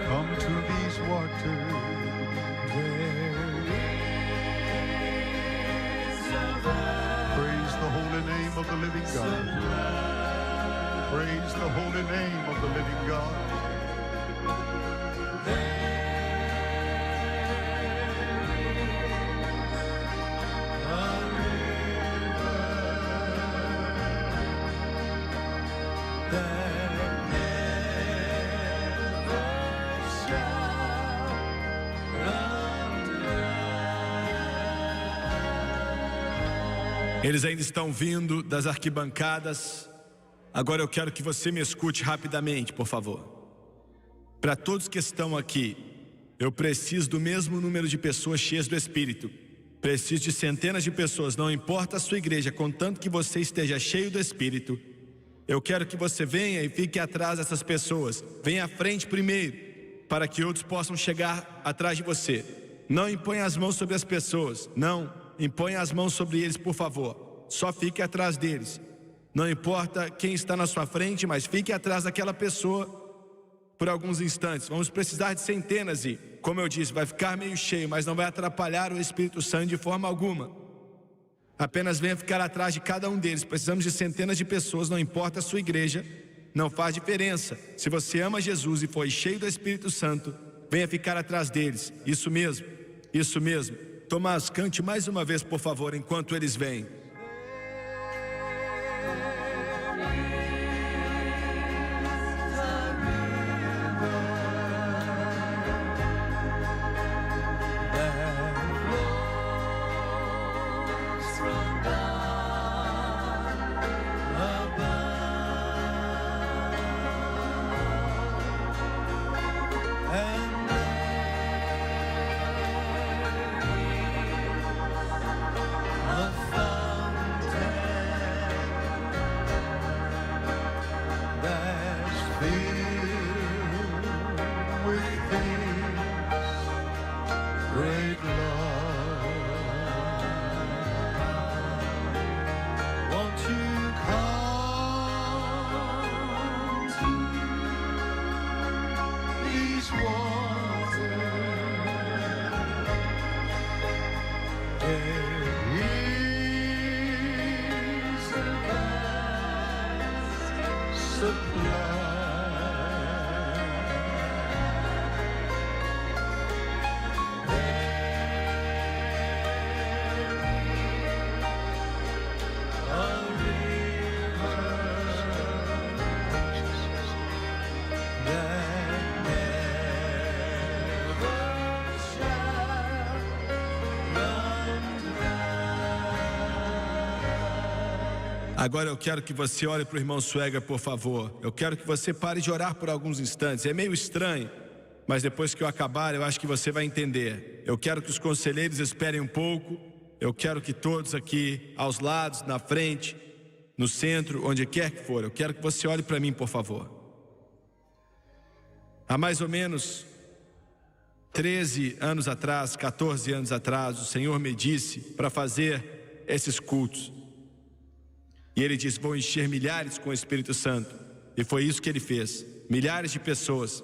Come to these waters. Praise the holy name of the living God. Praise the holy name of the living God. Eles ainda estão vindo das arquibancadas. Agora eu quero que você me escute rapidamente, por favor. Para todos que estão aqui, eu preciso do mesmo número de pessoas cheias do Espírito. Preciso de centenas de pessoas, não importa a sua igreja, contanto que você esteja cheio do Espírito. Eu quero que você venha e fique atrás dessas pessoas. Venha à frente primeiro, para que outros possam chegar atrás de você. Não imponha as mãos sobre as pessoas, não. Imponha as mãos sobre eles, por favor. Só fique atrás deles. Não importa quem está na sua frente, mas fique atrás daquela pessoa por alguns instantes. Vamos precisar de centenas e, como eu disse, vai ficar meio cheio, mas não vai atrapalhar o Espírito Santo de forma alguma. Apenas venha ficar atrás de cada um deles. Precisamos de centenas de pessoas, não importa a sua igreja, não faz diferença. Se você ama Jesus e foi cheio do Espírito Santo, venha ficar atrás deles. Isso mesmo, isso mesmo. Tomás, cante mais uma vez, por favor, enquanto eles vêm. Agora eu quero que você olhe para o irmão Swagger, por favor. Eu quero que você pare de orar por alguns instantes. É meio estranho, mas depois que eu acabar, eu acho que você vai entender. Eu quero que os conselheiros esperem um pouco. Eu quero que todos aqui, aos lados, na frente, no centro, onde quer que for, eu quero que você olhe para mim, por favor. Há mais ou menos 13 anos atrás, 14 anos atrás, o Senhor me disse para fazer esses cultos. E Ele disse: vou encher milhares com o Espírito Santo. E foi isso que Ele fez. Milhares de pessoas.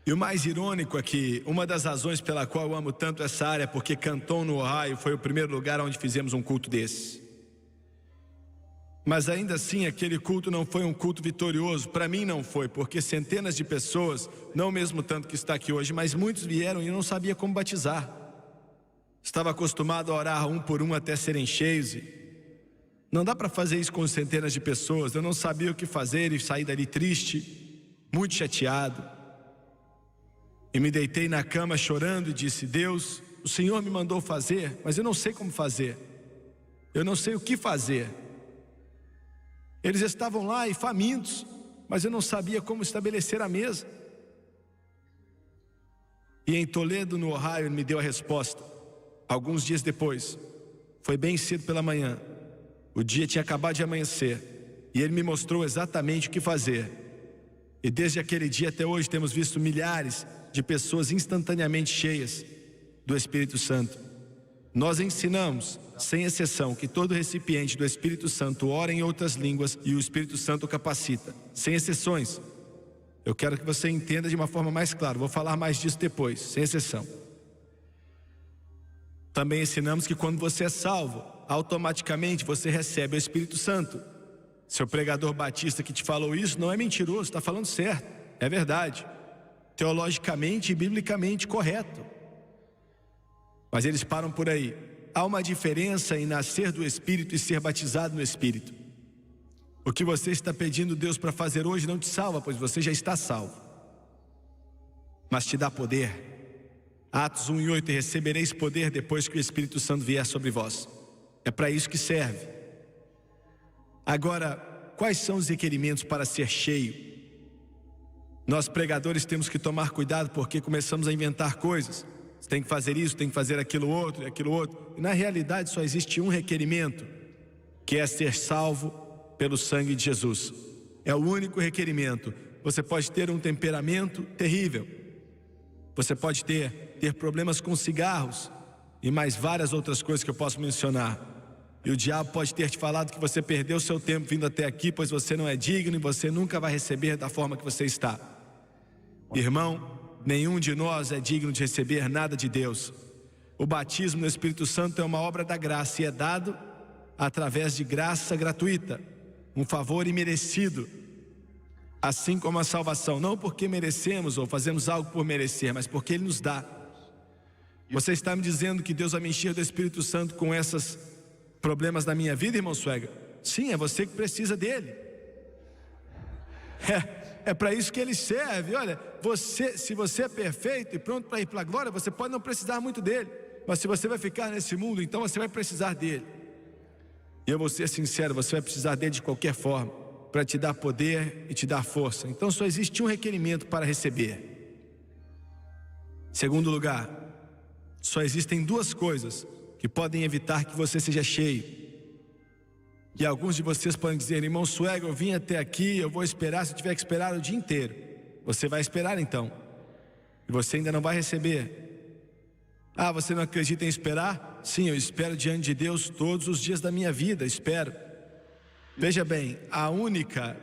E o mais irônico é que uma das razões pela qual eu amo tanto essa área é porque Canton, no Ohio, foi o primeiro lugar onde fizemos um culto desse. Mas ainda assim, aquele culto não foi um culto vitorioso. Para mim não foi, porque centenas de pessoas, não mesmo tanto que está aqui hoje, mas muitos vieram e eu não sabia como batizar. Estava acostumado a orar um por um até serem cheios. E não dá para fazer isso com centenas de pessoas. Eu não sabia o que fazer e saí dali triste, muito chateado. E me deitei na cama chorando e disse: Deus, o Senhor me mandou fazer, mas eu não sei como fazer. Eu não sei o que fazer. Eles estavam lá e famintos, mas eu não sabia como estabelecer a mesa. E em Toledo, no Ohio, ele me deu a resposta. Alguns dias depois, foi bem cedo pela manhã, o dia tinha acabado de amanhecer, e ele me mostrou exatamente o que fazer. E desde aquele dia até hoje temos visto milhares de pessoas instantaneamente cheias do Espírito Santo. Nós ensinamos, sem exceção, que todo recipiente do Espírito Santo ora em outras línguas e o Espírito Santo o capacita, sem exceções. Eu quero que você entenda de uma forma mais clara, vou falar mais disso depois, sem exceção. Também ensinamos que quando você é salvo, automaticamente você recebe o Espírito Santo. Seu pregador batista que te falou isso não é mentiroso, está falando certo, é verdade. Teologicamente e biblicamente correto. Mas eles param por aí. Há uma diferença em nascer do Espírito e ser batizado no Espírito. O que você está pedindo Deus para fazer hoje não te salva, pois você já está salvo. Mas te dá poder. Atos 1:8, recebereis poder depois que o Espírito Santo vier sobre vós. É para isso que serve. Agora, quais são os requerimentos para ser cheio? Nós pregadores temos que tomar cuidado porque começamos a inventar coisas. Você tem que fazer isso, tem que fazer aquilo outro e aquilo outro. E na realidade só existe um requerimento, que é ser salvo pelo sangue de Jesus. É o único requerimento. Você pode ter um temperamento terrível. Você pode ter problemas com cigarros e mais várias outras coisas que eu posso mencionar. E o diabo pode ter te falado que você perdeu seu tempo vindo até aqui, pois você não é digno e você nunca vai receber da forma que você está. Irmão, nenhum de nós é digno de receber nada de Deus. O batismo no Espírito Santo é uma obra da graça e é dado através de graça gratuita, um favor imerecido, assim como a salvação, não porque merecemos ou fazemos algo por merecer, mas porque Ele nos dá. Você está me dizendo que Deus vai me encher do Espírito Santo com esses problemas da minha vida, irmão Suega? Sim, é você que precisa dele. É para isso que ele serve. Olha, se você é perfeito e pronto para ir para a glória, você pode não precisar muito dele. Mas se você vai ficar nesse mundo, então você vai precisar dele. E eu vou ser sincero, você vai precisar dele de qualquer forma, para te dar poder e te dar força. Então só existe um requerimento para receber. Segundo lugar, só existem duas coisas que podem evitar que você seja cheio. E alguns de vocês podem dizer, irmão Suega, eu vim até aqui, eu vou esperar, se eu tiver que esperar o dia inteiro. Você vai esperar então. E você ainda não vai receber. Ah, você não acredita em esperar? Sim, eu espero diante de Deus todos os dias da minha vida, espero. Veja bem, a única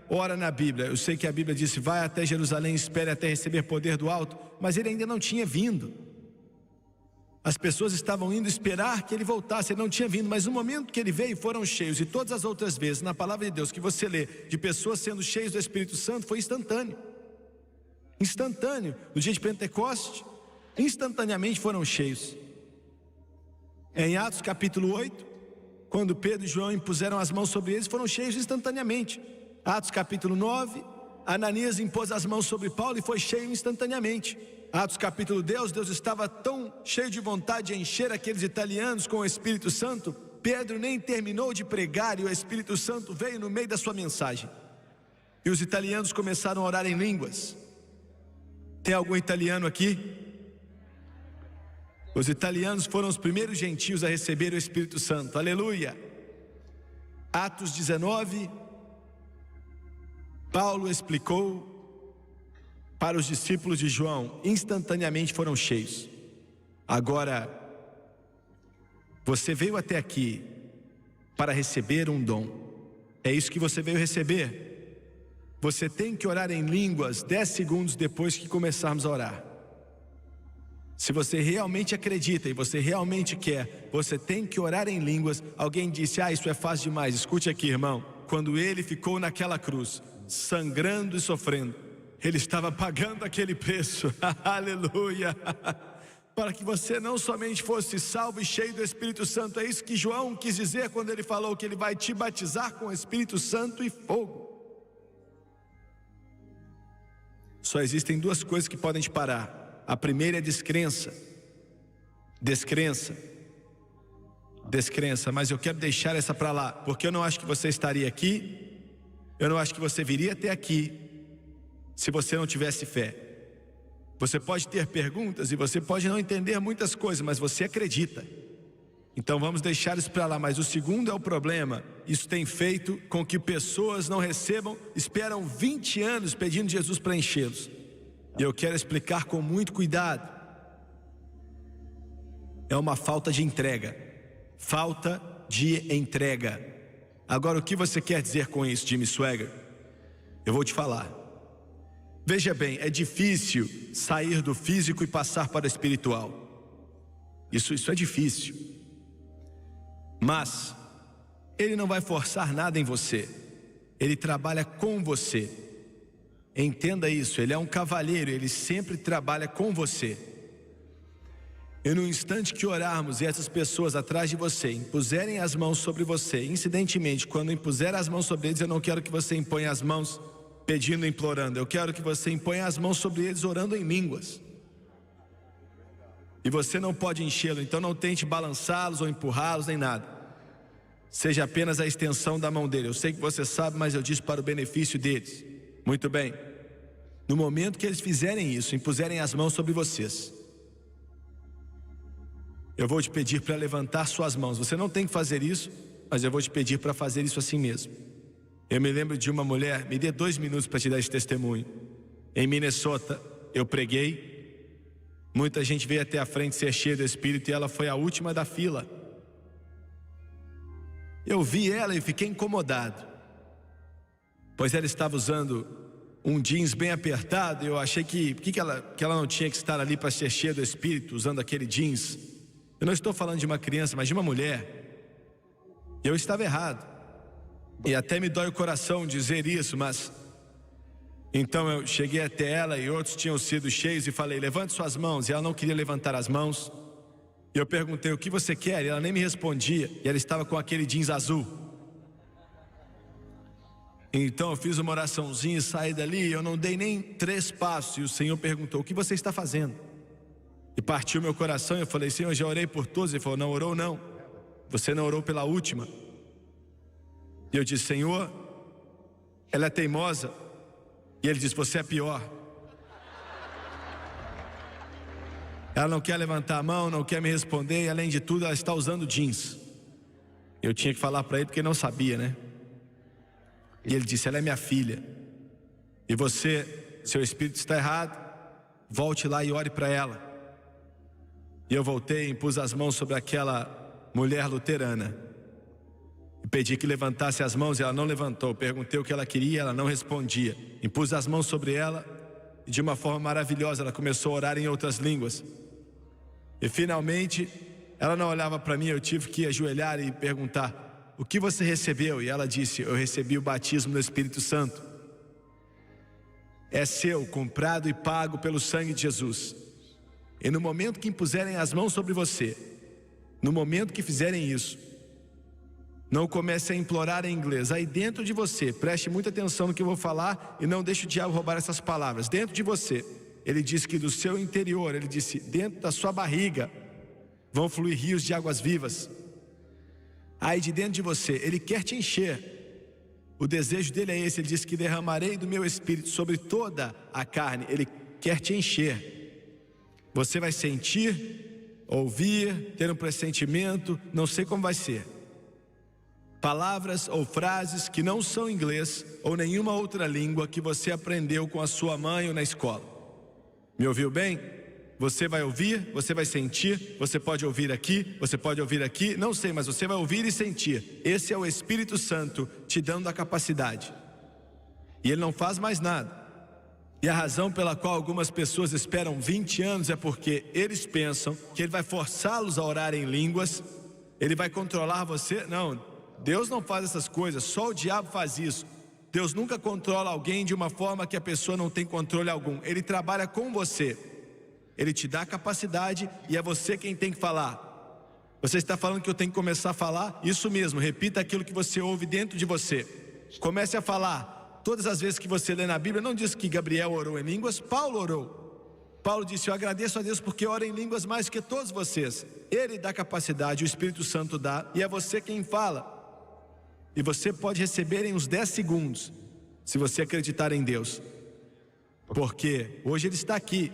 hora na Bíblia, eu sei que a Bíblia disse, vai até Jerusalém, espere até receber poder do alto, mas ele ainda não tinha vindo. As pessoas estavam indo esperar que ele voltasse, ele não tinha vindo, mas no momento que ele veio foram cheios. E todas as outras vezes na palavra de Deus que você lê de pessoas sendo cheias do Espírito Santo foi instantâneo. Instantâneo, no dia de Pentecoste, instantaneamente foram cheios. Em Atos capítulo 8, quando Pedro e João impuseram as mãos sobre eles, foram cheios instantaneamente. Atos capítulo 9, Ananias impôs as mãos sobre Paulo e foi cheio instantaneamente. Atos capítulo 10, Deus estava tão cheio de vontade de encher aqueles italianos com o Espírito Santo, Pedro nem terminou de pregar e o Espírito Santo veio no meio da sua mensagem. E os italianos começaram a orar em línguas. Tem algum italiano aqui? Os italianos foram os primeiros gentios a receber o Espírito Santo, aleluia. Atos 19, Paulo explicou para os discípulos de João, instantaneamente foram cheios. Agora, você veio até aqui para receber um dom. É isso que você veio receber. Você tem que orar em línguas 10 segundos depois que começarmos a orar. Se você realmente acredita e você realmente quer, você tem que orar em línguas. Alguém disse, isso é fácil demais. Escute aqui, irmão. Quando ele ficou naquela cruz, sangrando e sofrendo, ele estava pagando aquele preço, aleluia, para que você não somente fosse salvo e cheio do Espírito Santo. É isso que João quis dizer quando ele falou que ele vai te batizar com o Espírito Santo e fogo. Só existem duas coisas que podem te parar. A primeira é descrença. descrença, mas eu quero deixar essa para lá, porque eu não acho que você estaria aqui, eu não acho que você viria até aqui se você não tivesse fé. Você pode ter perguntas e você pode não entender muitas coisas, mas você acredita. Então vamos deixar isso para lá. Mas o segundo é o problema. Isso tem feito com que pessoas não recebam, esperam 20 anos pedindo Jesus para enchê-los. E eu quero explicar com muito cuidado. É uma falta de entrega. Falta de entrega. Agora, o que você quer dizer com isso, Jimmy Swaggart? Eu vou te falar. Veja bem, é difícil sair do físico e passar para o espiritual. Isso é difícil. Mas Ele não vai forçar nada em você. Ele trabalha com você. Entenda isso, Ele é um cavalheiro, Ele sempre trabalha com você. E no instante que orarmos e essas pessoas atrás de você impuserem as mãos sobre você, incidentemente, quando impuser as mãos sobre eles, eu não quero que você imponha as mãos pedindo, implorando. Eu quero que você imponha as mãos sobre eles orando em línguas. E você não pode enchê-lo, então não tente balançá-los ou empurrá-los nem nada. Seja apenas a extensão da mão dele. Eu sei que você sabe, mas eu disse para o benefício deles. Muito bem. No momento que eles fizerem isso, impuserem as mãos sobre vocês, eu vou te pedir para levantar suas mãos. Você não tem que fazer isso, mas eu vou te pedir para fazer isso assim mesmo. Eu me lembro de uma mulher, me dê 2 minutos para te dar esse testemunho. Em Minnesota, eu preguei. Muita gente veio até a frente ser cheia do Espírito e ela foi a última da fila. Eu vi ela e fiquei incomodado, pois ela estava usando um jeans bem apertado. Eu achei que ela não tinha que estar ali para ser cheia do Espírito, usando aquele jeans. Eu não estou falando de uma criança, mas de uma mulher. Eu estava errado. E até me dói o coração dizer isso, mas... Então eu cheguei até ela e outros tinham sido cheios e falei, levante suas mãos. E ela não queria levantar as mãos. E eu perguntei, o que você quer? E ela nem me respondia. E ela estava com aquele jeans azul. Então eu fiz uma oraçãozinha e saí dali. Eu não dei nem 3 passos. E o Senhor perguntou, o que você está fazendo? E partiu meu coração. Eu falei, Senhor, eu já orei por todos. Ele falou, não orou não. Você não orou pela última. E eu disse, Senhor, ela é teimosa. E ele disse, você é pior. Ela não quer levantar a mão, não quer me responder. E além de tudo, ela está usando jeans. Eu tinha que falar para ele porque não sabia, né? E ele disse, ela é minha filha. E você, seu espírito está errado. Volte lá e ore para ela. E eu voltei e impus as mãos sobre aquela mulher luterana. E pedi que levantasse as mãos e ela não levantou. Perguntei o que ela queria, ela não respondia. Impus as mãos sobre ela e de uma forma maravilhosa ela começou a orar em outras línguas. E finalmente, ela não olhava para mim, eu tive que ajoelhar e perguntar, o que você recebeu? E ela disse, eu recebi o batismo do Espírito Santo. É seu, comprado e pago pelo sangue de Jesus. E no momento que impuserem as mãos sobre você, no momento que fizerem isso, não comece a implorar em inglês. Aí dentro de você, preste muita atenção no que eu vou falar e não deixe o diabo roubar essas palavras. Dentro de você, ele disse que do seu interior, ele disse, dentro da sua barriga, vão fluir rios de águas vivas. Aí de dentro de você, ele quer te encher. O desejo dele é esse, ele disse que derramarei do meu espírito sobre toda a carne. Ele quer te encher. Você vai sentir, ouvir, ter um pressentimento, não sei como vai ser. Palavras ou frases que não são inglês ou nenhuma outra língua que você aprendeu com a sua mãe ou na escola. Me ouviu bem? Você vai ouvir, você vai sentir, você pode ouvir aqui, você pode ouvir aqui, não sei, mas você vai ouvir e sentir. Esse é o Espírito Santo te dando a capacidade. E ele não faz mais nada. E a razão pela qual algumas pessoas esperam 20 anos é porque eles pensam que ele vai forçá-los a orar em línguas, ele vai controlar você. Não. Deus não faz essas coisas, só o diabo faz isso. Deus nunca controla alguém de uma forma que a pessoa não tem controle algum. Ele trabalha com você. Ele te dá capacidade e é você quem tem que falar. Você está falando que eu tenho que começar a falar? Isso mesmo, repita aquilo que você ouve dentro de você. Comece a falar. Todas as vezes que você lê na Bíblia, não diz que Gabriel orou em línguas, Paulo orou. Paulo disse: eu agradeço a Deus porque oro em línguas mais que todos vocês. Ele dá capacidade, o Espírito Santo dá, e é você quem fala. E você pode receber em uns 10 segundos, se você acreditar em Deus. Porque hoje Ele está aqui,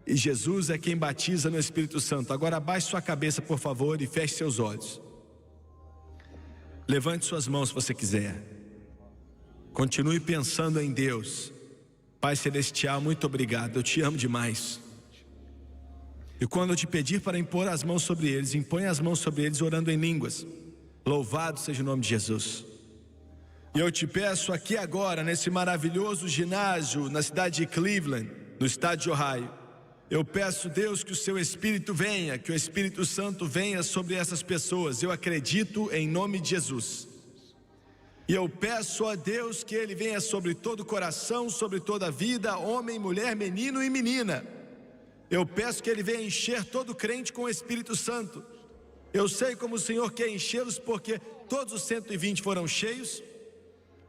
e Jesus é quem batiza no Espírito Santo. Agora abaixe sua cabeça, por favor, e feche seus olhos. Levante suas mãos se você quiser. Continue pensando em Deus. Pai Celestial, muito obrigado, eu te amo demais. E quando eu te pedir para impor as mãos sobre eles, impõe as mãos sobre eles orando em línguas. Louvado seja o nome de Jesus. E eu te peço aqui agora, nesse maravilhoso ginásio na cidade de Cleveland, no estado de Ohio, eu peço, Deus, que o seu Espírito venha, que o Espírito Santo venha sobre essas pessoas. Eu acredito em nome de Jesus. E eu peço a Deus que Ele venha sobre todo coração, sobre toda vida, homem, mulher, menino e menina. Eu peço que Ele venha encher todo crente com o Espírito Santo. Eu sei como o Senhor quer enchê-los, porque todos os 120 foram cheios.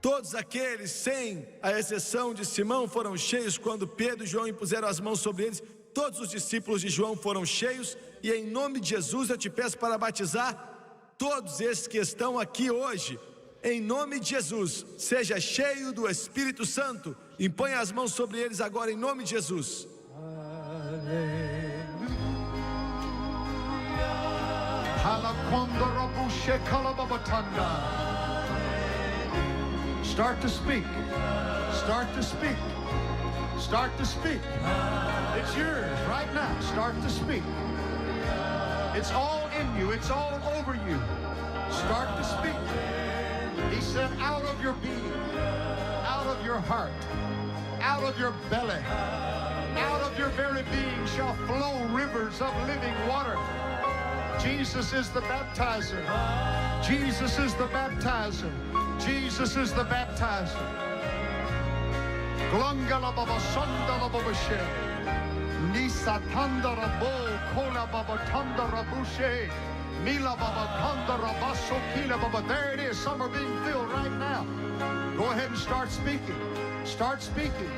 Todos aqueles, sem a exceção de Simão, foram cheios quando Pedro e João impuseram as mãos sobre eles. Todos os discípulos de João foram cheios. E em nome de Jesus eu te peço para batizar todos esses que estão aqui hoje. Em nome de Jesus, seja cheio do Espírito Santo. Impõe as mãos sobre eles agora em nome de Jesus. Start to speak. Start to speak. Start to speak. It's yours right now. Start to speak. It's all in you. It's all over you. Start to speak. He said, out of your being, out of your heart, out of your belly, out of your very being shall flow rivers of living water. Jesus is the baptizer. Jesus is the baptizer. Jesus is the baptizer. Glongala baba sandala baba she. Nisa tandara bo kola baba tandara bushe. Mila baba kandara baso kila baba. There it is. Some are being filled right now. Go ahead and start speaking. Start speaking.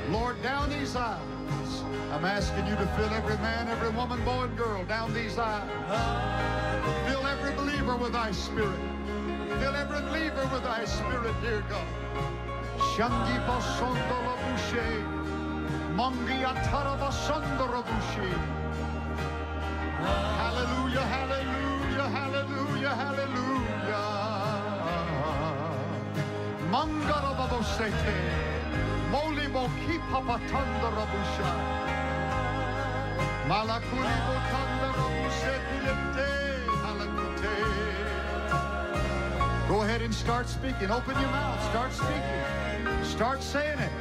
Lord, down these aisles, I'm asking you to fill every man, every woman, boy, and girl down these aisles. Fill every believer with thy spirit. Fill every believer with thy spirit, dear God. Shangi basondolo bushe. Mangi atara basondoro bushe. Hallelujah, hallelujah, hallelujah, hallelujah. Mangara babosete. Moli moki papatanda rabusha. Malakuli botanda rabuseti lepte. Halakute. Go ahead and start speaking. Open your mouth. Start speaking. Start saying it.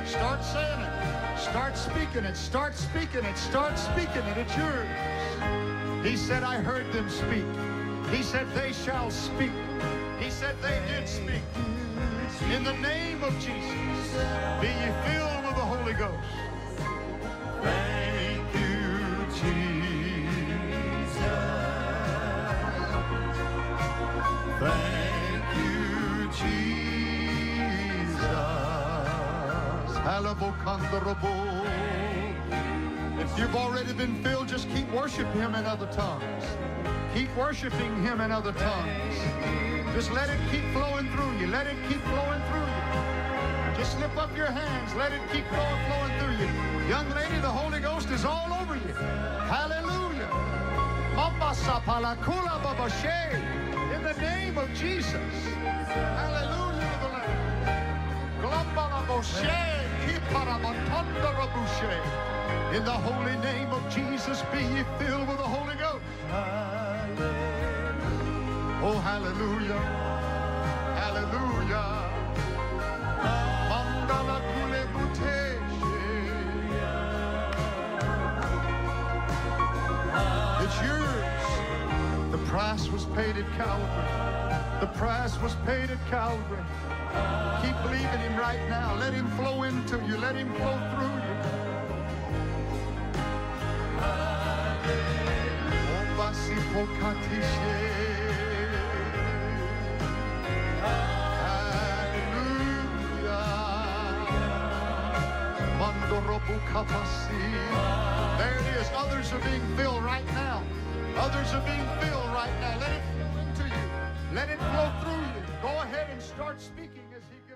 Start saying it. Start speaking it. Start speaking it. Start speaking it. It's yours. He said, I heard them speak. He said, they shall speak. He said, they did speak. In the name of Jesus, be ye filled with the Holy Ghost. Thank you, Jesus. Thank you, Jesus. If you've already been filled, just keep worshiping Him in other tongues. Keep worshiping Him in other tongues. Just let it keep flowing through you. Let it keep flowing through you. Just lift up your hands. Let it keep flowing through you. Young lady, the Holy Ghost is all over you. Hallelujah. In the name of Jesus. Hallelujah to the Lamb. In the holy name of Jesus, be ye filled with the Holy Ghost. Oh, hallelujah. Hallelujah. Mandala kule muteshe. It's yours. The price was paid at Calvary. The price was paid at Calvary. Keep believing Him right now. Let Him flow into you. Let Him flow through you. Hallelujah. Mando There it is. Others are being filled right now. Others are being filled right now. Let it flow into you. Let it flow through you. Go ahead and start speaking as he gives.